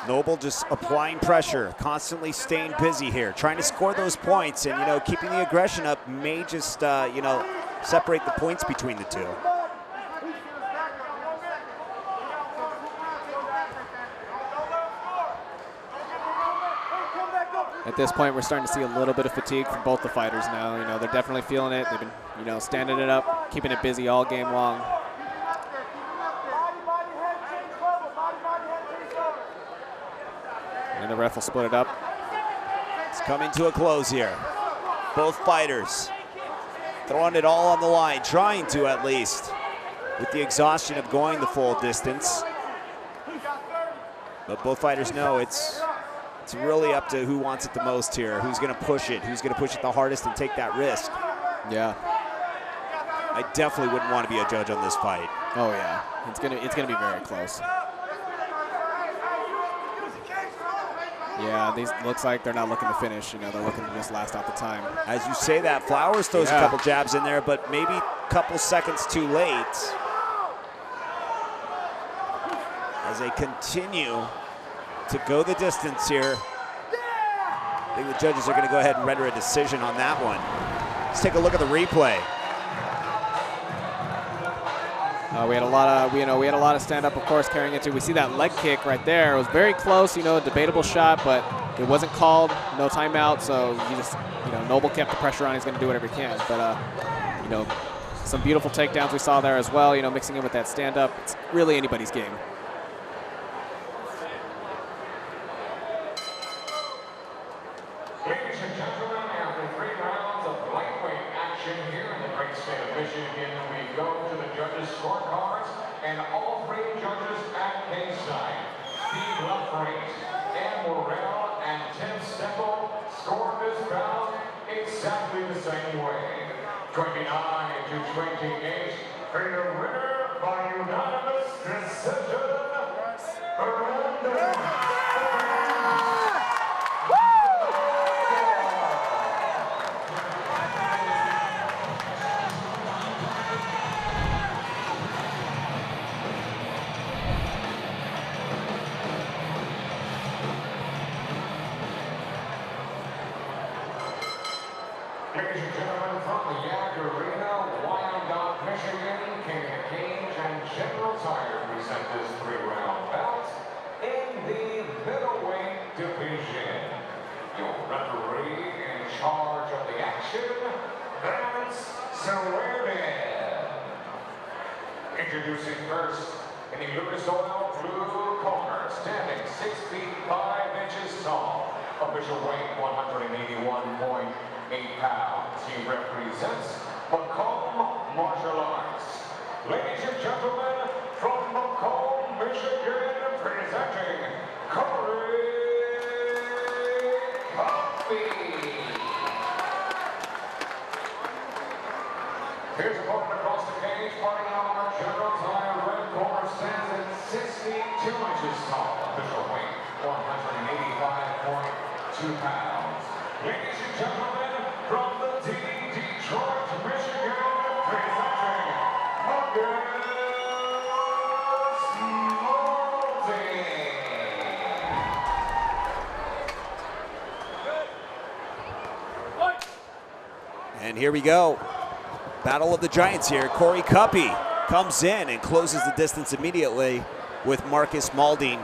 Noble just applying pressure, constantly staying busy here, trying to score those points, and, you know, keeping the aggression up may just, you know, separate the points between the two. At this point, we're starting to see a little bit of fatigue from both the fighters now. You know, they're definitely feeling it. They've been, you know, standing it up, keeping it busy all game long. And the ref will split it up. It's coming to a close here. Both fighters throwing it all on the line, trying to at least, with the exhaustion of going the full distance. But both fighters know it's really up to who wants it the most here, who's going to push it the hardest and take that risk. Yeah. I definitely wouldn't want to be a judge on this fight. Oh yeah, it's gonna be very close. Yeah, these looks like they're not looking to finish. You know, they're looking to just last out the time. As you say that, Flowers throws a couple jabs in there, but maybe a couple seconds too late. As they continue to go the distance here. I think the judges are going to go ahead and render a decision on that one. Let's take a look at the replay. We had a lot of stand-up, of course, carrying into. We see that leg kick right there. It was very close, you know, a debatable shot, but it wasn't called. No timeout, so he just, you know, Noble kept the pressure on. He's going to do whatever he can. But, you know, some beautiful takedowns we saw there as well. You know, mixing in with that stand-up. It's really anybody's game. Ladies and gentlemen, after 3 rounds of lightweight action here in the great state of Michigan, we go to the judges' scorecards, and all 3 judges at K-side, Steve Lefraise, Ann Morrell, and Tim Stempel, scored this bout exactly the same way. 29 to 28, for the winner by unanimous decision, Ronda. Ladies and gentlemen, from the Yak Arena, Wyandotte, Michigan, King of the Cage and General Tire present this 3-round bout in the middleweight division. Your referee in charge of the action, Vance Serwerdin. Introducing first, in the Lucas Oil blue corner, standing 6 feet 5 inches tall, official weight 181.8 pounds. He represents Macomb Martial Arts. Ladies and gentlemen, from Macomb, Michigan, presenting Corey Coffey. Here's a moment across the cage, fighting out on our General Tire red corner, stands at 62 inches tall, official weight 185.2 pounds. Ladies and gentlemen, from the Detroit, Michigan, presenting Marcus And here we go. Battle of the Giants here. Corey Cuppy comes in and closes the distance immediately with Marcus Malding.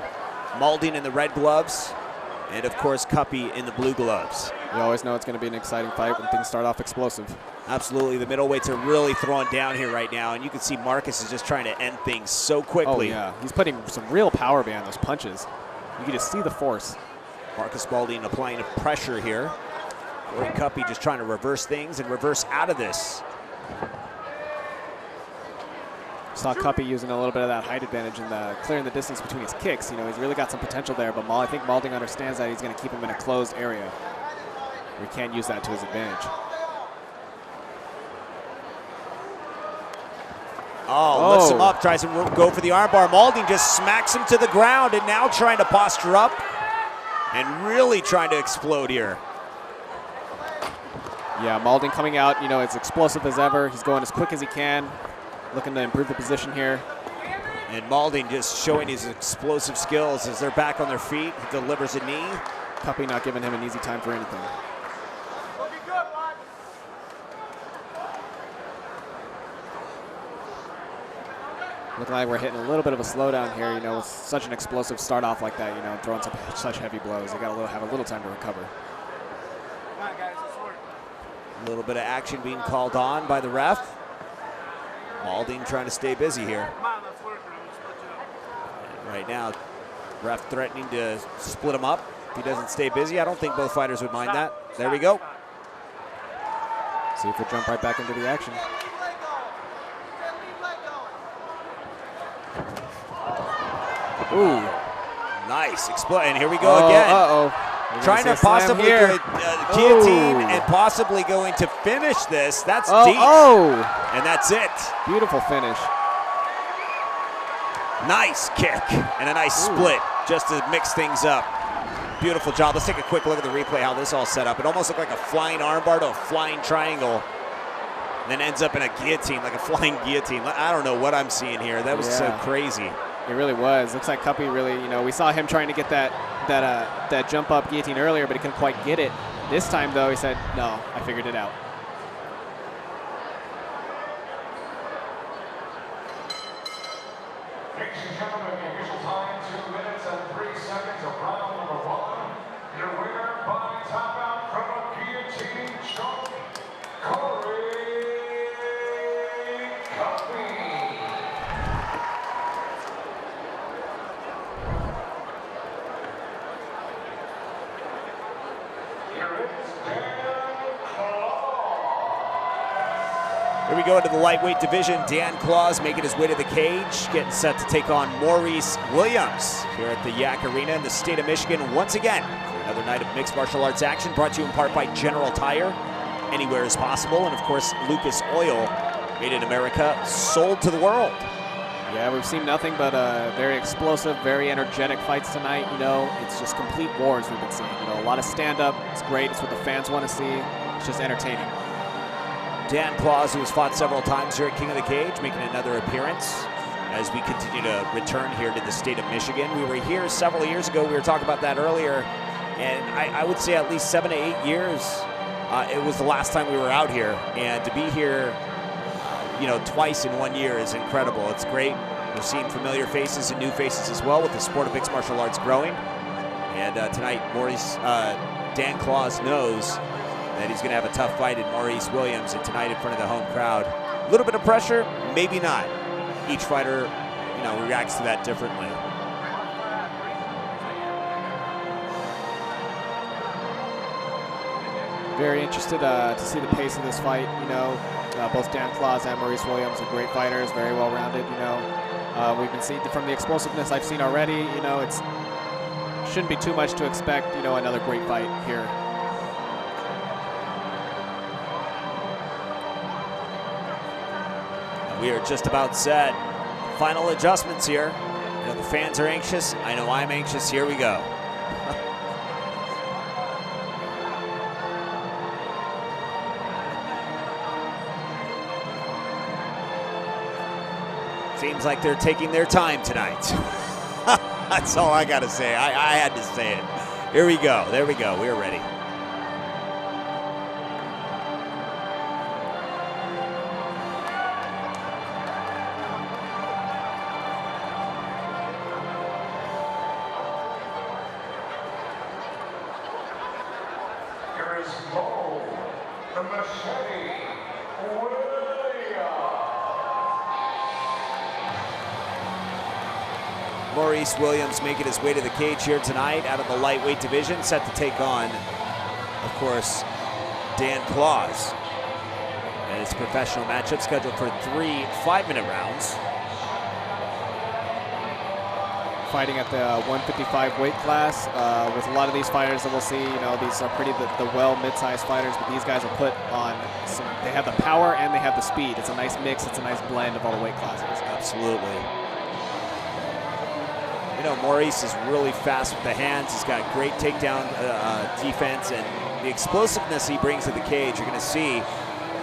Malding in the red gloves, and of course Cuppy in the blue gloves. You always know it's going to be an exciting fight when things start off explosive. Absolutely, the middleweights are really throwing down here right now, and you can see Marcus is just trying to end things so quickly. Oh yeah, he's putting some real power behind those punches. You can just see the force. Marcus Malding applying pressure here. Corey Cuppy just trying to reverse things and reverse out of this. Saw Cuppy using a little bit of that height advantage and clearing the distance between his kicks. You know, he's really got some potential there, but I think Malding understands that he's going to keep him in a closed area. We can't use that to his advantage. Oh, lifts him up, tries to go for the armbar. Malding just smacks him to the ground and now trying to posture up and really trying to explode here. Yeah, Malding coming out, you know, as explosive as ever. He's going as quick as he can, looking to improve the position here. And Malding just showing his explosive skills as they're back on their feet. He delivers a knee. Cuppy not giving him an easy time for anything. Looking like we're hitting a little bit of a slowdown here, you know, with such an explosive start off like that, you know, throwing such heavy blows. They got to have a little time to recover. Come on, guys, let's work. A little bit of action being called on by the ref. Malding trying to stay busy here. Come on, let's work. Let's split you up. And right now, ref threatening to split him up if he doesn't stay busy. I don't think both fighters would mind that. There we go. See if we jump right back into the action. Ooh. Nice. And here we go again. Uh-oh. Trying to possibly do a guillotine and possibly going to finish this. That's deep. And that's it. Beautiful finish. Nice kick and a nice split just to mix things up. Beautiful job. Let's take a quick look at the replay, how this all set up. It almost looked like a flying armbar to a flying triangle. And then ends up in a guillotine, like a flying guillotine. I don't know what I'm seeing here. That was so crazy. It really was. Looks like Cuppy really, you know, we saw him trying to get that jump up guillotine earlier, but he couldn't quite get it. This time, though, he said, no, I figured it out. Ladies and gentlemen, the official time, 2 minutes and 3 seconds of round number 1. Your winner by tap out from a guillotine choke, Corey Cuppy. Here we go into the lightweight division. Dan Claus making his way to the cage, getting set to take on Maurice Williams here at the Yak Arena in the state of Michigan once again. Another night of mixed martial arts action brought to you in part by General Tire. Anywhere is possible. And of course, Lucas Oil, made in America, sold to the world. Yeah, we've seen nothing but very explosive, very energetic fights tonight. You know, it's just complete wars we've been seeing. You know, a lot of stand-up. It's great. It's what the fans want to see. It's just entertaining. Dan Claus, who has fought several times here at King of the Cage, making another appearance as we continue to return here to the state of Michigan. We were here several years ago. We were talking about that earlier. And I would say at least 7 to 8 years, it was the last time we were out here. And to be here, you know, twice in 1 year is incredible. It's great. We're seeing familiar faces and new faces as well with the sport of mixed martial arts growing. And tonight, Dan Claus knows that he's going to have a tough fight in Maurice Williams, and tonight in front of the home crowd. A little bit of pressure, maybe not. Each fighter, you know, reacts to that differently. Very interested to see the pace of this fight. You know, both Dan Claus and Maurice Williams are great fighters, very well-rounded. You know, we've been seeing from the explosiveness I've seen already. You know, it's shouldn't be too much to expect. You know, another great fight here. We are just about set. Final adjustments here. You know, the fans are anxious. I know I'm anxious. Here we go. Seems like they're taking their time tonight. That's all I got to say. I had to say it. Here we go. There we go. We're ready. Here is Mo, the Machete, Maurice Williams making his way to the cage here tonight out of the lightweight division, set to take on, of course, Dan Claus. And it's a professional matchup scheduled for 3 5-minute rounds. Fighting at the 155 weight class. With a lot of these fighters that we'll see, you know, these are pretty the well mid-sized fighters, but these guys are put on some, they have the power and they have the speed. It's a nice mix, it's a nice blend of all the weight classes. Absolutely. You know, Maurice is really fast with the hands. He's got great takedown defense, and the explosiveness he brings to the cage. You're going to see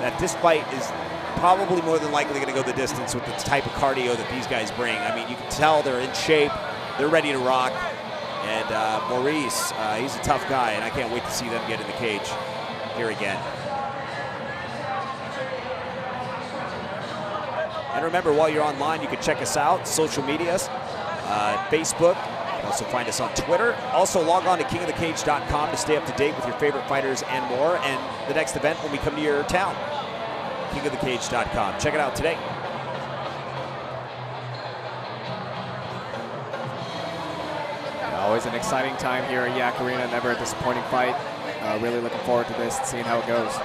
that this fight is probably more than likely going to go the distance with the type of cardio that these guys bring. I mean, you can tell they're in shape. They're ready to rock. And Maurice, he's a tough guy, and I can't wait to see them get in the cage here again. And remember, while you're online, you can check us out, social medias. Facebook. You can also find us on Twitter. Also log on to kingofthecage.com to stay up to date with your favorite fighters and more, and the next event when we come to your town. kingofthecage.com. Check it out today. Always an exciting time here at Yak Arena. Never a disappointing fight. Really looking forward to this and seeing how it goes.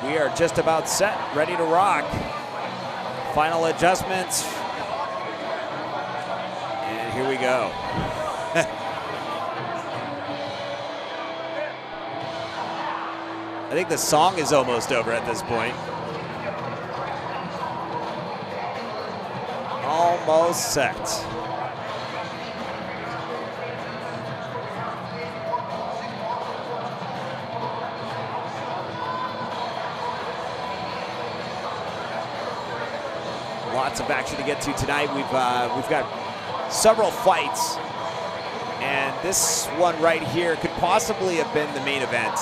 We are just about set, ready to rock. Final adjustments. And here we go. I think the song is almost over at this point. Almost set. Lots of action to get to tonight. We've got several fights, and this one right here could possibly have been the main event.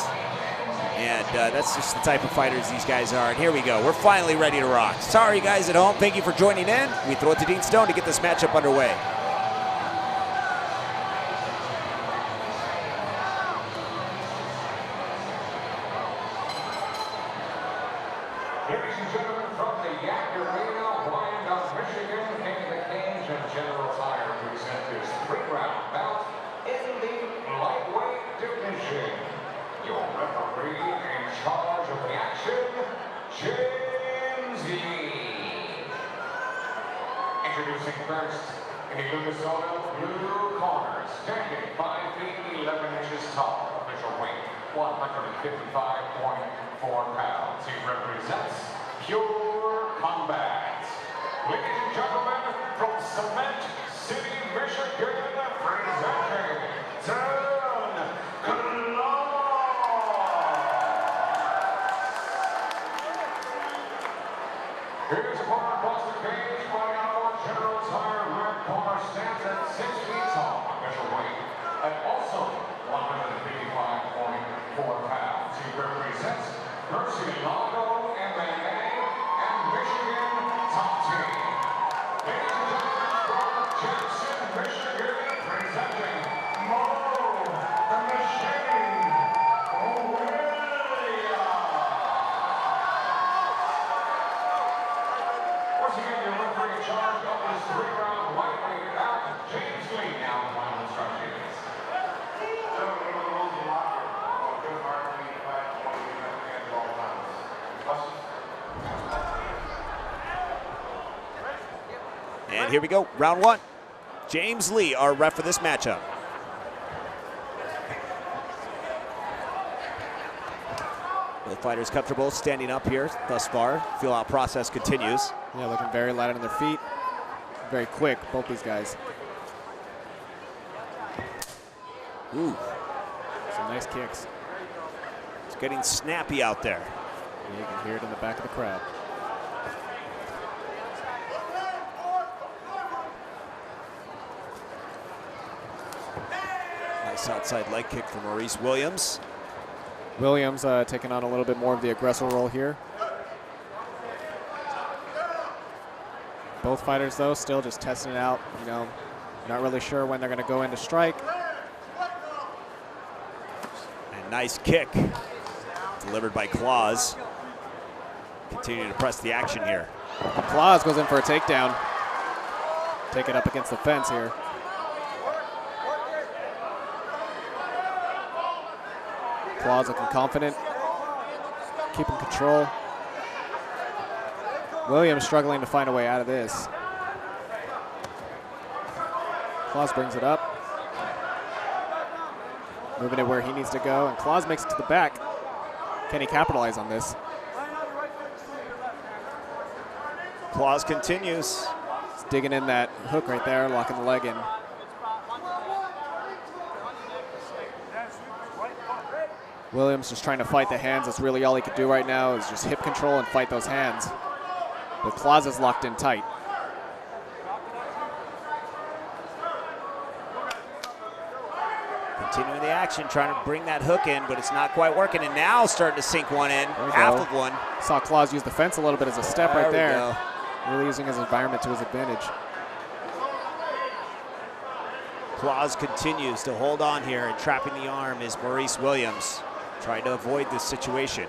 And that's just the type of fighters these guys are. And here we go. We're finally ready to rock. Sorry, guys at home. Thank you for joining in. We throw it to Dean Stone to get this matchup underway. Ladies and gentlemen, from the Yak Arena, Wyandotte, Michigan, King of the Cage and General Tire present this 3-round bout in the lightweight division. Your referee in charge of the action, James Lee. Introducing first, in the Minnesota blue corner, standing 5 feet 11 inches tall, official weight 155.4 pounds. He represents Pure Combat. Ladies and gentlemen, from Cement City, Michigan, presenting Dan Claus. Here's a corner across the cage, fighting out of General Tire. Red corner stands at 6 feet tall, official weight, and also 155.4 pounds. He represents Murcielago, MMA, and Michigan top team. Ladies and gentlemen, from Jackson, Michigan, presenting Mo, the Machine, once again, your referee in charge of this 3-round lightweight bout, James Lee, now in final instructions. And here we go, round 1. James Lee, our ref for this matchup. Both fighters comfortable standing up here thus far. Feel out process continues. Yeah, looking very light on their feet. Very quick, both these guys. Ooh. nice kicks. It's getting snappy out there. Yeah, you can hear it in the back of the crowd. Nice outside leg kick from Maurice Williams. Williams taking on a little bit more of the aggressor role here. Both fighters, though, still just testing it out. You know, not really sure when they're going to go into strike. And nice kick delivered by Claus. Continuing to press the action here. Claus goes in for a takedown. Take it up against the fence here. Claus looking confident, keeping control. Williams struggling to find a way out of this. Claus brings it up. Moving it where he needs to go, and Claus makes it to the back. Can he capitalize on this? Claus continues. He's digging in that hook right there, locking the leg in. Williams just trying to fight the hands. That's really all he could do right now is just hip control and fight those hands. But Claus is locked in tight. Continuing the action, trying to bring that hook in, but it's not quite working. And now starting to sink one in, half of one. Saw Claus use the fence a little bit as a step right There we there. go. Really using his environment to his advantage. Claus continues to hold on here, and trapping the arm is Maurice Williams, trying to avoid this situation.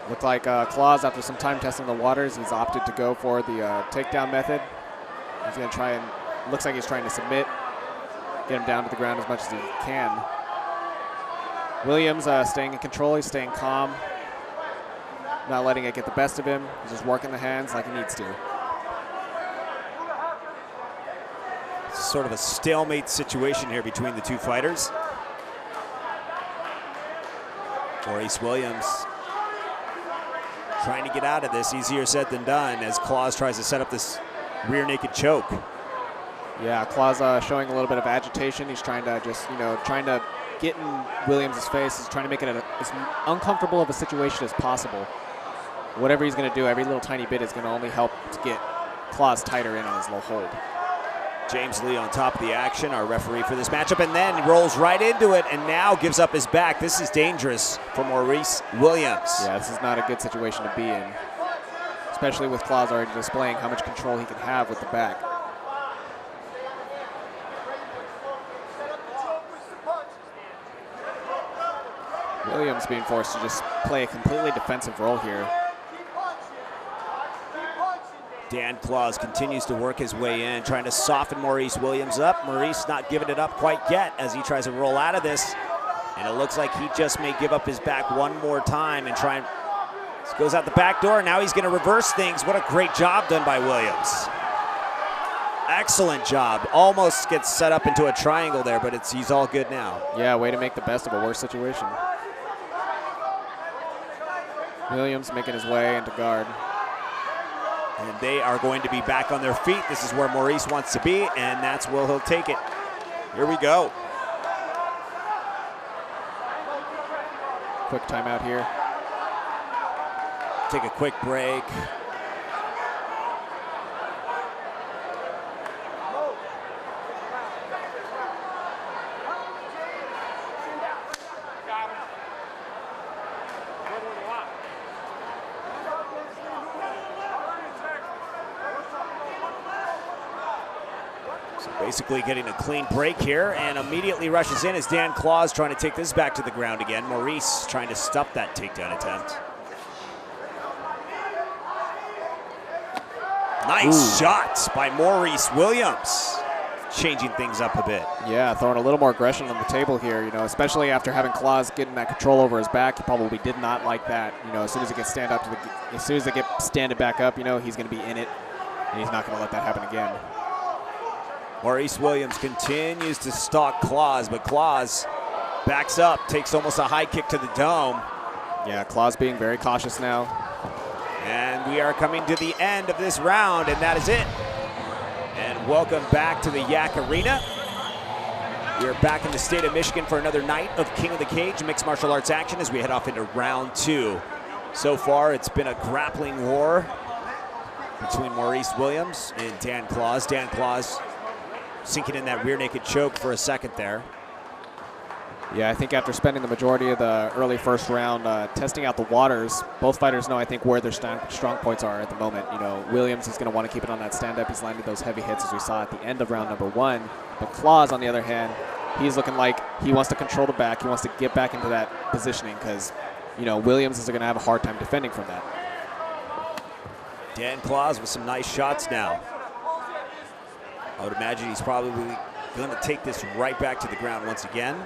Looked like Claus, after some time testing the waters, he's opted to go for the takedown method. He's going to try and, looks like he's trying to submit, get him down to the ground as much as he can. Williams staying in control, he's staying calm, not letting it get the best of him. He's just working the hands like he needs to. Sort of a stalemate situation here between the two fighters. Maurice Williams trying to get out of this, easier said than done, as Claus tries to set up this rear naked choke. Yeah, Claus showing a little bit of agitation. He's trying to just, trying to get in Williams' face. He's trying to make it as uncomfortable of a situation as possible. Whatever he's going to do, every little tiny bit is going to only help to get Claus tighter in on his little hold. James Lee on top of the action, our referee for this matchup, and then rolls right into it and now gives up his back. This is dangerous for Maurice Williams. Yeah, this is not a good situation to be in, especially with Claus already displaying how much control he can have with the back. Williams being forced to just play a completely defensive role here. Dan Claus continues to work his way in, trying to soften Maurice Williams up. Maurice not giving it up quite yet as he tries to roll out of this. And it looks like he just may give up his back one more time and try and goes out the back door. Now he's going to reverse things. What a great job done by Williams. Excellent job. Almost gets set up into a triangle there, but he's all good now. Yeah, way to make the best of a worse situation. Williams making his way into guard. And they are going to be back on their feet. This is where Maurice wants to be, and that's where he'll take it. Here we go. Quick timeout here. Take a quick break. Basically getting a clean break here, and immediately rushes in as Dan Claus trying to take this back to the ground again. Maurice trying to stop that takedown attempt. Nice shot by Maurice Williams, changing things up a bit. Yeah, throwing a little more aggression on the table here, especially after having Claus getting that control over his back. He probably did not like that. As soon as he gets as soon as they get standing back up, he's going to be in it, and he's not going to let that happen again. Maurice Williams continues to stalk Claus, but Claus backs up, takes almost a high kick to the dome. Yeah, Claus being very cautious now. And we are coming to the end of this round, and that is it. And Welcome back to the Yak Arena. We're back in the state of Michigan for another night of King of the Cage mixed martial arts action as we head off into round 2. So far, it's been a grappling war between Maurice Williams and Dan Claus. Dan Claus sinking in that rear naked choke for a second there. Yeah, I think after spending the majority of the early first round testing out the waters, both fighters know, I think, where their strong points are at the moment. You know, Williams is going to want to keep it on that stand-up. He's landed those heavy hits as we saw at the end of round number 1. But Claus, on the other hand, he's looking like he wants to control the back. He wants to get back into that positioning because, you know, Williams is going to have a hard time defending from that. Dan Claus with some nice shots now. I would imagine he's probably going to take this right back to the ground once again.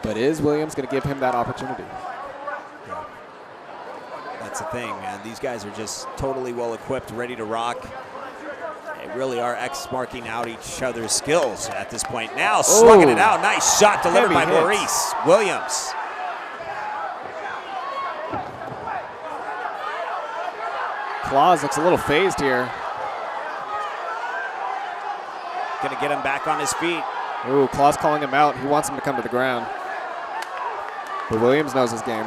But is Williams going to give him that opportunity? Yeah. That's the thing, man. These guys are just totally well equipped, ready to rock. They really are X-marking out each other's skills at this point. Now slugging it out. Nice shot delivered by Maurice Williams. Claus looks a little phased here. Gonna get him back on his feet. Ooh, Claus calling him out. He wants him to come to the ground. But Williams knows his game.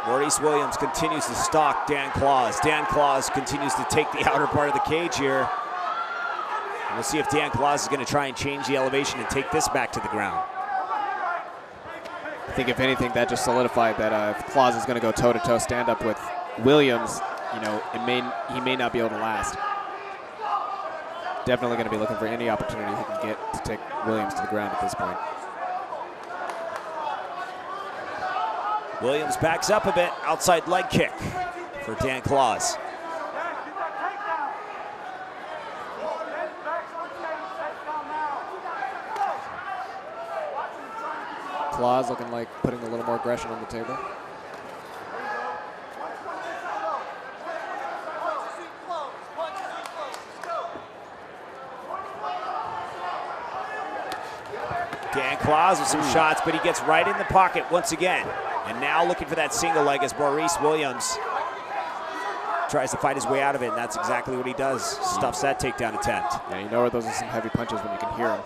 Maurice Williams continues to stalk Dan Claus. Dan Claus continues to take the outer part of the cage here. And we'll see if Dan Claus is going to try and change the elevation and take this back to the ground. I think if anything, that just solidified that if Claus is going to go toe-to-toe stand-up with Williams, you know, he may not be able to last. Definitely going to be looking for any opportunity he can get to take Williams to the ground at this point. Williams backs up a bit, outside leg kick for Dan Claus. Claus looking like putting a little more aggression on the table. Dan Claus with some shots, but he gets right in the pocket once again. And now looking for that single leg as Maurice Williams tries to fight his way out of it, and that's exactly what he does. Stuffs that takedown attempt. Yeah, you know those are some heavy punches when you can hear them.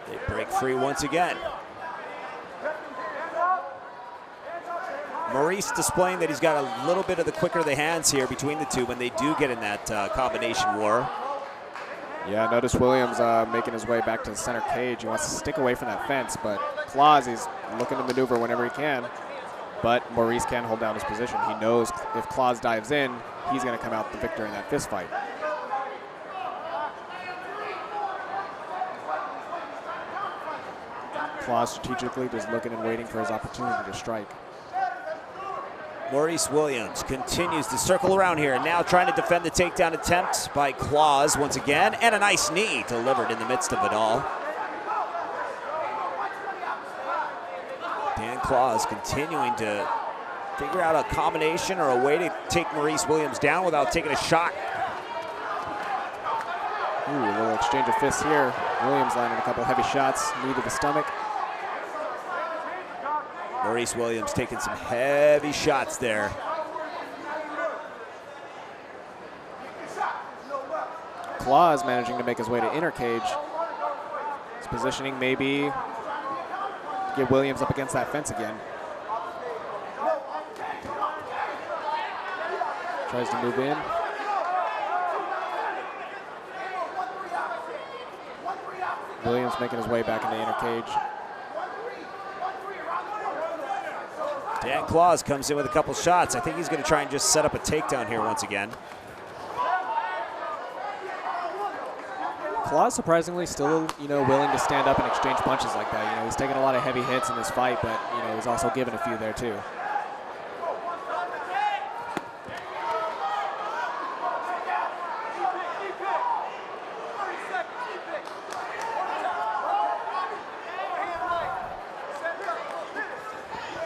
They break free once again. Maurice displaying that he's got a little bit of the quicker of the hands here between the two when they do get in that combination war. Yeah, notice Williams making his way back to the center cage. He wants to stick away from that fence, but Claus, he's looking to maneuver whenever he can. But Maurice can't hold down his position. He knows if Claus dives in, he's going to come out the victor in that fist fight. Claus strategically just looking and waiting for his opportunity to strike. Maurice Williams continues to circle around here, and now trying to defend the takedown attempt by Claus once again, and a nice knee delivered in the midst of it all. Dan Claus continuing to figure out a combination or a way to take Maurice Williams down without taking a shot. Ooh, a little exchange of fists here. Williams landing a couple heavy shots, knee to the stomach. Maurice Williams taking some heavy shots there. Claus managing to make his way to inner cage. His positioning maybe get Williams up against that fence again. Tries to move in. Williams making his way back into inner cage. Dan Claus comes in with a couple shots. I think he's going to try and just set up a takedown here once again. Claus surprisingly still, you know, willing to stand up and exchange punches like that. You know, he's taken a lot of heavy hits in this fight, but, you know, he's also given a few there too.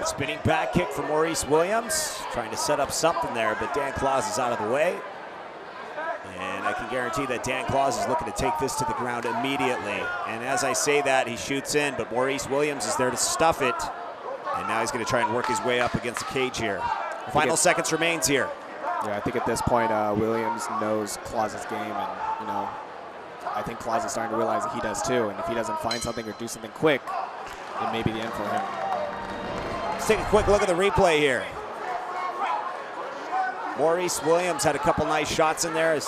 Spinning back kick for Maurice Williams, trying to set up something there, but Dan Claus is out of the way. And I can guarantee that Dan Claus is looking to take this to the ground immediately. And as I say that, he shoots in, but Maurice Williams is there to stuff it. And now he's going to try and work his way up against the cage here. Final seconds remains here. Yeah, I think at this point, Williams knows Claus's game, and, you know, I think Claus is starting to realize that he does too. And if he doesn't find something or do something quick, it may be the end for him. Let's take a quick look at the replay here. Maurice Williams had a couple nice shots in there as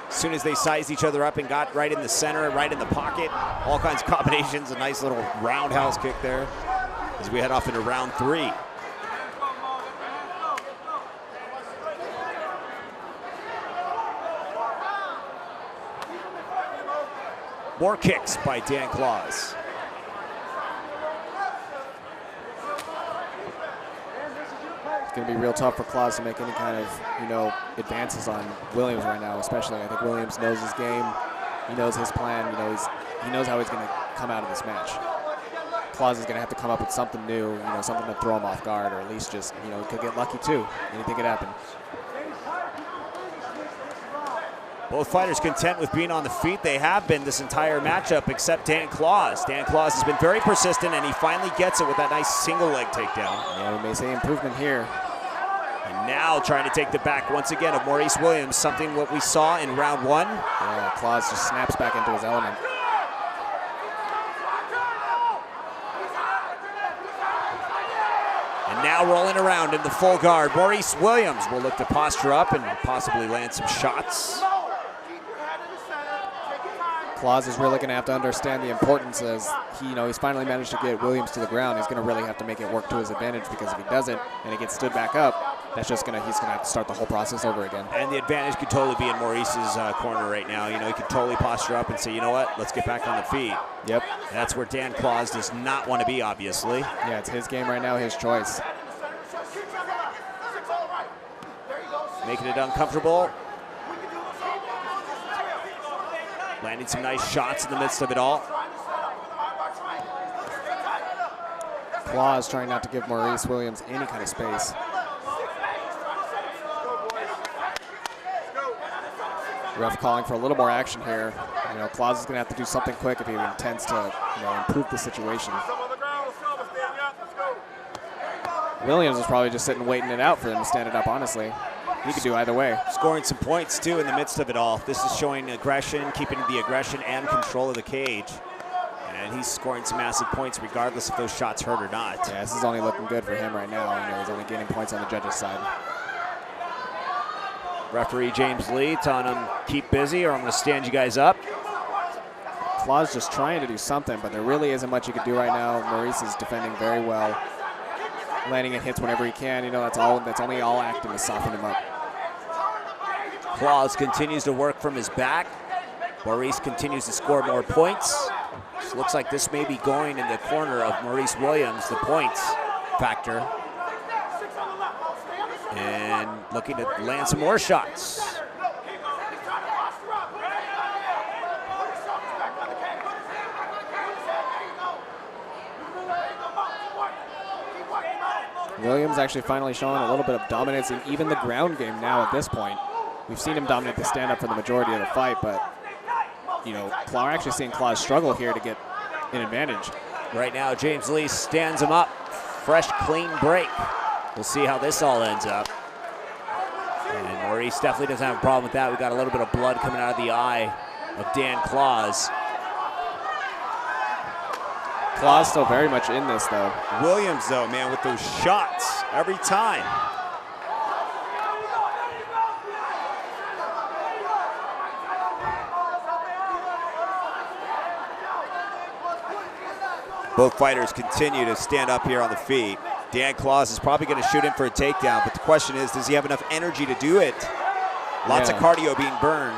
soon as they sized each other up and got right in the center, right in the pocket. All kinds of combinations, a nice little roundhouse kick there as we head off into round 3. More kicks by Dan Claus. It's going to be real tough for Claus to make any kind of, you know, advances on Williams right now, especially. I think Williams knows his game. He knows his plan. You know, he knows how he's going to come out of this match. Claus is going to have to come up with something new, you know, something to throw him off guard, or at least just, you know, he could get lucky too. Anything could happen. Both fighters content with being on the feet. They have been this entire matchup, except Dan Claus. Dan Claus has been very persistent, and he finally gets it with that nice single leg takedown. Yeah, we may say improvement here. And now trying to take the back once again of Maurice Williams, something what we saw in round 1. Yeah, Claus just snaps back into his element. And now rolling around in the full guard, Maurice Williams will look to posture up and possibly land some shots. Claus is really going to have to understand the importance as he's finally managed to get Williams to the ground. He's going to really have to make it work to his advantage, because if he doesn't and he gets stood back up, that's just he's going to have to start the whole process over again. And the advantage could totally be in Maurice's corner right now. You know, he could totally posture up and say, you know what, let's get back on the feet. Yep. And that's where Dan Claus does not want to be, obviously. Yeah, it's his game right now, his choice. Making it uncomfortable. Landing some nice shots in the midst of it all. Claus trying not to give Maurice Williams any kind of space. Ref calling for a little more action here. You know, Claus is going to have to do something quick if he intends to, improve the situation. Williams is probably just sitting waiting it out for him to stand it up, honestly. He could do either way. Scoring some points, too, in the midst of it all. This is showing aggression, keeping the aggression and control of the cage. And he's scoring some massive points regardless if those shots hurt or not. Yeah, this is only looking good for him right now. You know, he's only gaining points on the judges' side. Referee James Lee telling him, keep busy or I'm going to stand you guys up. Claus just trying to do something, but there really isn't much he could do right now. Maurice is defending very well, landing in hits whenever he can. You know, that's only all acting to soften him up. Claus continues to work from his back. Maurice continues to score more points. Just looks like this may be going in the corner of Maurice Williams, the points factor. And looking to land some more shots. Williams actually finally showing a little bit of dominance in even the ground game now at this point. We've seen him dominate the stand-up for the majority of the fight, but, we're actually seeing Claus struggle here to get an advantage. Right now, James Lee stands him up. Fresh, clean break. We'll see how this all ends up. And Maurice definitely doesn't have a problem with that. We got a little bit of blood coming out of the eye of Dan Claus. Claus still very much in this, though. Williams, though, man, with those shots every time. Both fighters continue to stand up here on the feet. Dan Claus is probably going to shoot in for a takedown, but the question is, does he have enough energy to do it? Lots of cardio being burned.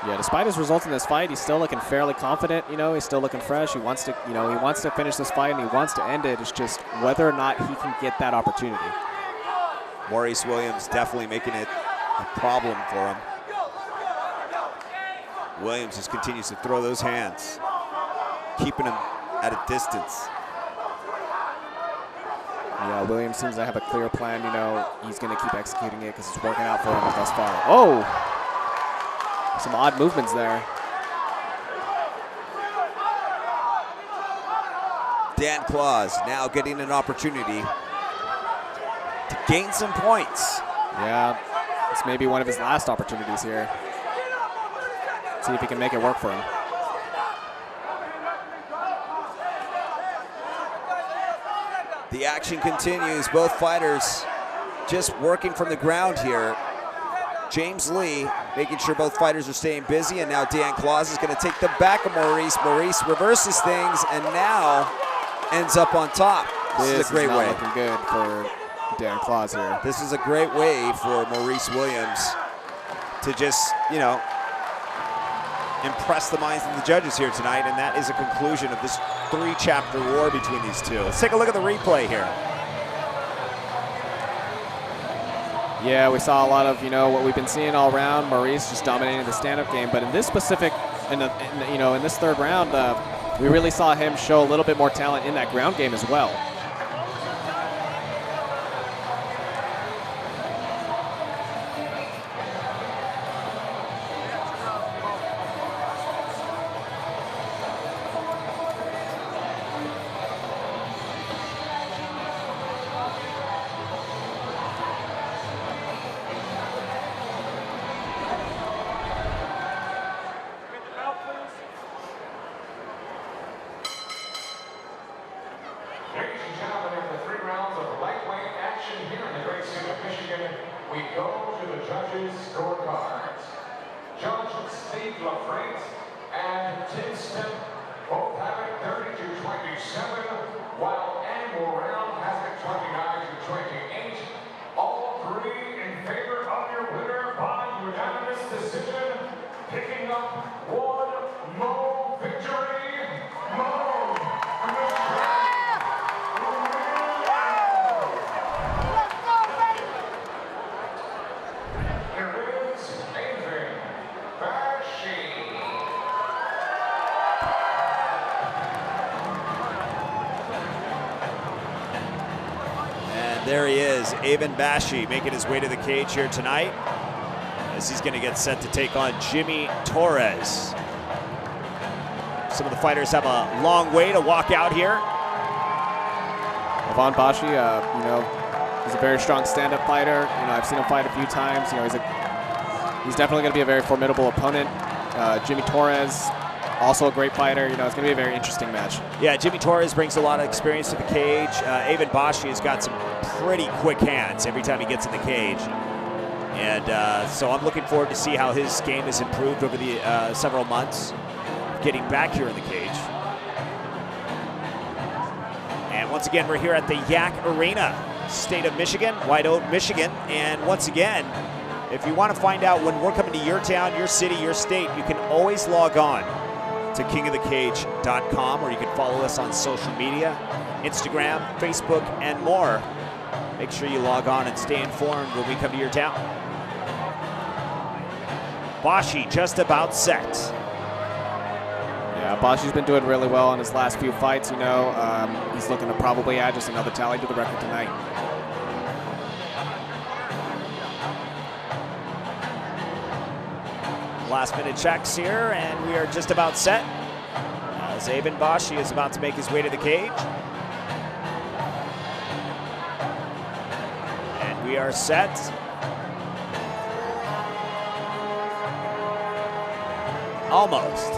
Yeah, despite his results in this fight, he's still looking fairly confident. He's still looking fresh. He wants to, he wants to finish this fight and he wants to end it. It's just whether or not he can get that opportunity. Maurice Williams definitely making it a problem for him. Williams just continues to throw those hands, keeping him at a distance. Yeah, Williams seems to have a clear plan. He's going to keep executing it because it's working out for him thus far. Oh! Some odd movements there. Dan Claus now getting an opportunity to gain some points. Yeah, this may be one of his last opportunities here. See if he can make it work for him. The action continues. Both fighters just working from the ground here. James Lee making sure both fighters are staying busy, and now Dan Claus is going to take the back of Maurice. Maurice reverses things and now ends up on top. This is a great way. Looking good for Dan Claus here. This is a great way for Maurice Williams to just, you know, impress the minds of the judges here tonight, and that is a conclusion of this 3-chapter war between these two. Let's take a look at the replay here. Yeah, we saw a lot of, you know, what we've been seeing all around. Maurice just dominating the stand-up game, but in this specific, in this third round, we really saw him show a little bit more talent in that ground game as well. There he is, Avan Bashi, making his way to the cage here tonight, as he's going to get set to take on Jimmie Torrez. Some of the fighters have a long way to walk out here. Avan Bashi, you know, he's a very strong stand-up fighter. You know, I've seen him fight a few times. You know, he's definitely going to be a very formidable opponent. Jimmie Torrez, also a great fighter. You know, it's going to be a very interesting match. Yeah, Jimmie Torrez brings a lot of experience to the cage. Avan Bashi has got some pretty quick hands every time he gets in the cage. And so I'm looking forward to see how his game has improved over the several months getting back here in the cage. And once again, we're here at the Yak Arena, state of Michigan, Wyandotte, Michigan. And once again, if you want to find out when we're coming to your town, your city, your state, you can always log on to kingofthecage.com, or you can follow us on social media, Instagram, Facebook, and more. Make sure you log on and stay informed when we come to your town. Bashi just about set. Yeah, Bashi's been doing really well in his last few fights, you know. He's looking to probably add just another tally to the record tonight. Last minute checks here, and we are just about set, as Avan Bashi is about to make his way to the cage. And we are set. Almost.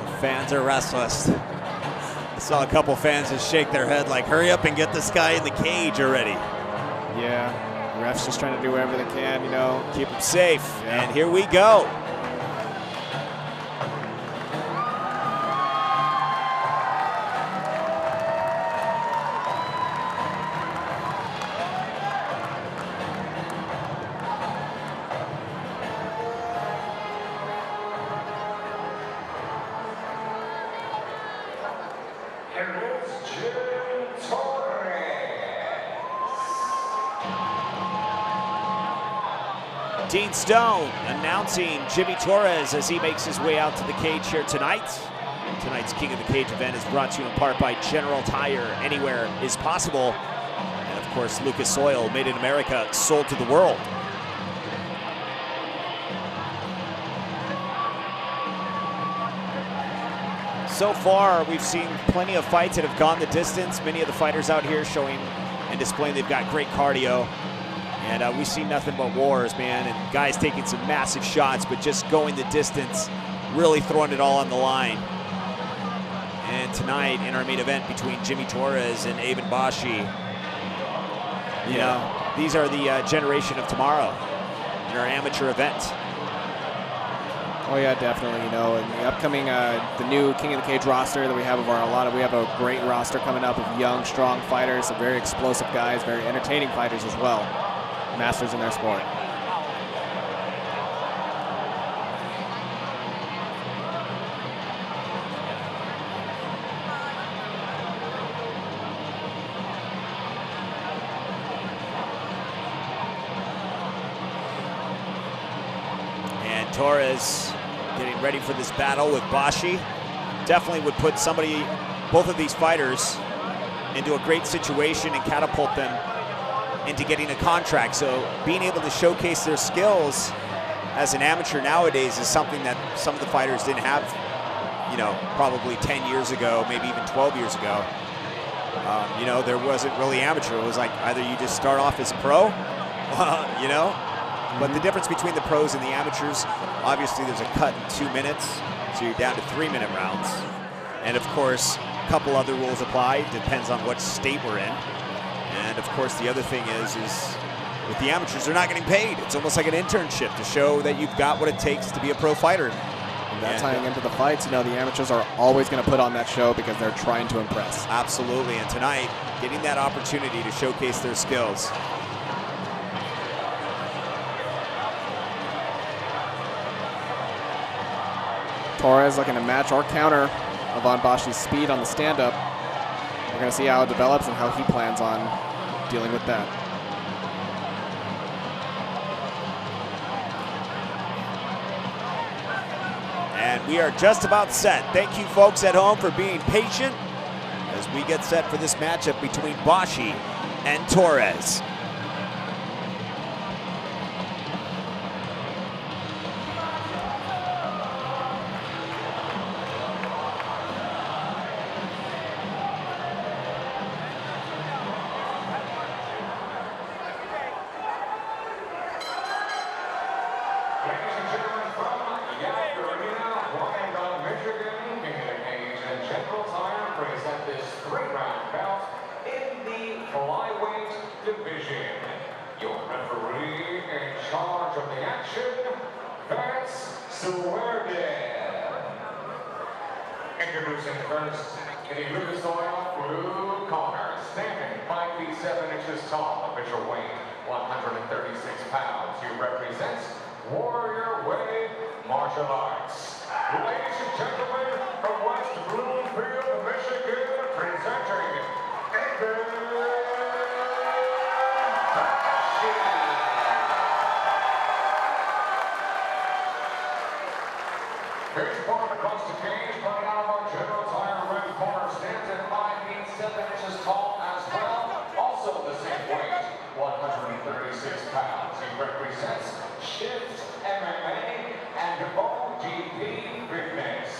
The fans are restless. I saw a couple fans just shake their head like, hurry up and get this guy in the cage already. Yeah, the refs just trying to do whatever they can, you know. Keep him safe. Yeah. And here we go. Dean Stone announcing Jimmie Torrez as he makes his way out to the cage here tonight. Tonight's King of the Cage event is brought to you in part by General Tire. Anywhere is possible. And of course, Lucas Oil, made in America, sold to the world. So far, we've seen plenty of fights that have gone the distance. Many of the fighters out here showing and displaying they've got great cardio. And we've seen nothing but wars, man, and guys taking some massive shots, but just going the distance, really throwing it all on the line. And tonight, in our main event between Jimmie Torrez and Avan Bashi, you know, these are the generation of tomorrow in our amateur event. Oh yeah, definitely. You know, in the upcoming, the new King of the Cage roster that we have we have a great roster coming up of young, strong fighters, some very explosive guys, very entertaining fighters as well, masters in their sport. And Torres getting ready for this battle with Bashi. Definitely would put both of these fighters into a great situation and catapult them into getting a contract. So being able to showcase their skills as an amateur nowadays is something that some of the fighters didn't have, you know, probably 10 years ago, maybe even 12 years ago. You know, there wasn't really amateur. It was like either you just start off as a pro, you know, but the difference between the pros and the amateurs, obviously there's a cut in 2 minutes, so you're down to 3-minute rounds. And of course, a couple other rules apply, depends on what state we're in. And of course, the other thing is with the amateurs, they're not getting paid. It's almost like an internship to show that you've got what it takes to be a pro fighter. And that tying into the fights, you know, the amateurs are always going to put on that show because they're trying to impress. Absolutely, and tonight, getting that opportunity to showcase their skills. Torres looking to match or counter Avan Bashi's speed on the stand-up. We're going to see how it develops and how he plans on dealing with that. And we are just about set. Thank you folks at home for being patient as we get set for this matchup between Bashi and Torres. Ladies and gentlemen, from Wyandotte Arena, Wyandotte, Michigan, King of the Cage and General Tire present this 3-round bout in the flyweight division. Your referee in charge of the action, that's Scorecards. Introducing first, in the Lucas Oil blue corner, standing 5 feet 7 inches tall, official weight 136 pounds. He represents Warrior Way Martial Arts. Ladies and gentlemen, from West Bloomfield, Michigan, presenting Avan Bashi. Here's form across the cage, coming out of our General Tire red corner, stands at 5 feet 7 inches tall as well. Also the same weight, 136 pounds. He represents Shift MMA and OGP Fitness.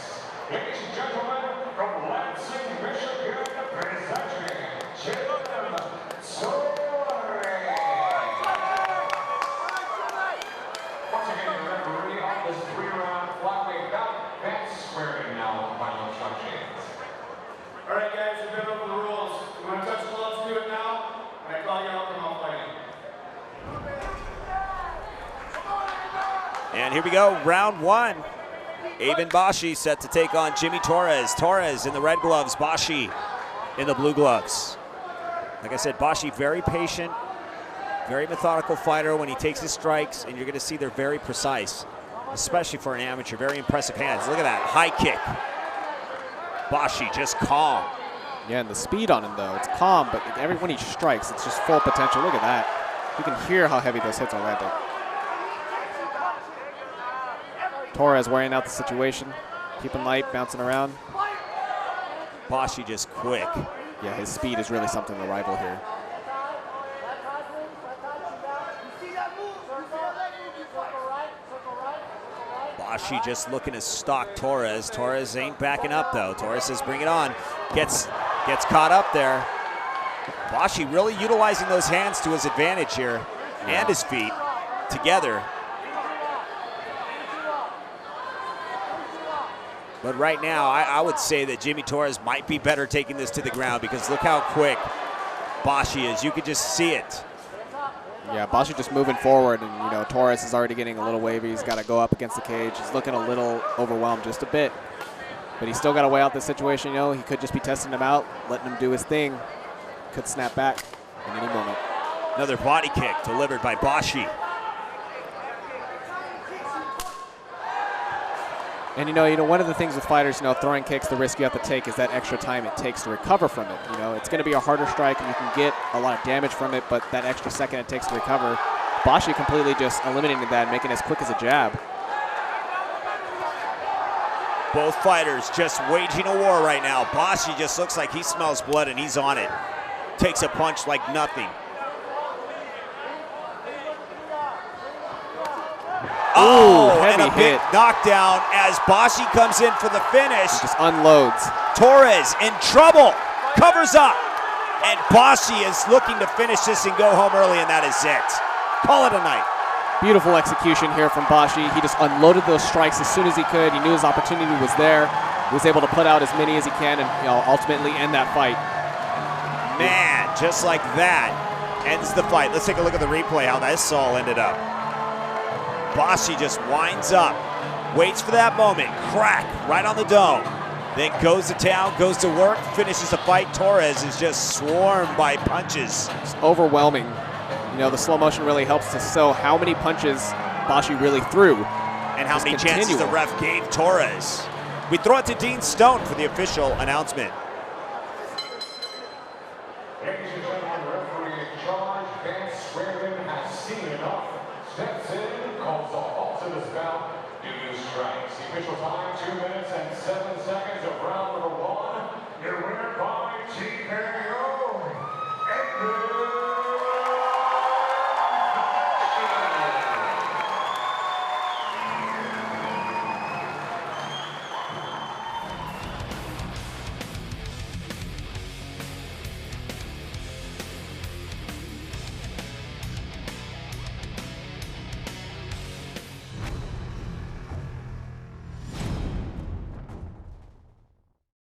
Ladies and gentlemen, from Lansing, Michigan, presenting Jimmie Torrez. Once again, the referee on this 3-round flyweight bout, that's squaring now on final instructions. All right, guys, we've been over the rules. You want to touch gloves, do it now. When I call you out, come on fighting. And here we go, round 1. Avan Bashi set to take on Jimmie Torrez. Torres in the red gloves, Bashi in the blue gloves. Like I said, Bashi very patient, very methodical fighter when he takes his strikes, and you're going to see they're very precise, especially for an amateur. Very impressive hands. Look at that, high kick. Bashi just calm. Yeah, and the speed on him, though, it's calm, but when he strikes, it's just full potential. Look at that. You can hear how heavy those hits are landing. Torres wearing out the situation, Keeping light, bouncing around. Bashi just quick. Yeah, his speed is really something to rival here. Bashi just looking to stalk Torres. Torres ain't backing up though. Torres says bring it on. Gets caught up there. Bashi really utilizing those hands to his advantage here and his feet together. But right now, I would say that Jimmie Torrez might be better taking this to the ground because look how quick Bashi is. You could just see it. Yeah, Bashi just moving forward, and you know Torres is already getting a little wavy. He's got to go up against the cage. He's looking a little overwhelmed just a bit, but he's still got to weigh out the situation. You know, he could just be testing him out, letting him do his thing. Could snap back in any moment. Another body kick delivered by Bashi. And you know, one of the things with fighters, throwing kicks, the risk you have to take is that extra time it takes to recover from it. It's going to be a harder strike, and you can get a lot of damage from it, but that extra second it takes to recover, Bashi completely just eliminated that, making it as quick as a jab. Both fighters just waging a war right now. Bashi just looks like he smells blood, and he's on it. Takes a punch like nothing. Oh, and heavy a big hit. knockdown as Bashi comes in for the finish. He just unloads. Torres in trouble, covers up, and Bashi is looking to finish this and go home early, and that is it. Call it a night. Beautiful execution here from Bashi. He just unloaded those strikes as soon as he could. He knew his opportunity was there. He was able to put out as many as he can and ultimately end that fight. Man, just like that ends the fight. Let's take a look at the replay, how this all ended up. Bashi just winds up, waits for that moment, crack right on the dome, then goes to town, goes to work, finishes the fight. Torres is just swarmed by punches. It's overwhelming. The slow motion really helps to show how many punches Bashi really threw. And how many chances the ref gave Torres. We throw it to Dean Stone for the official announcement.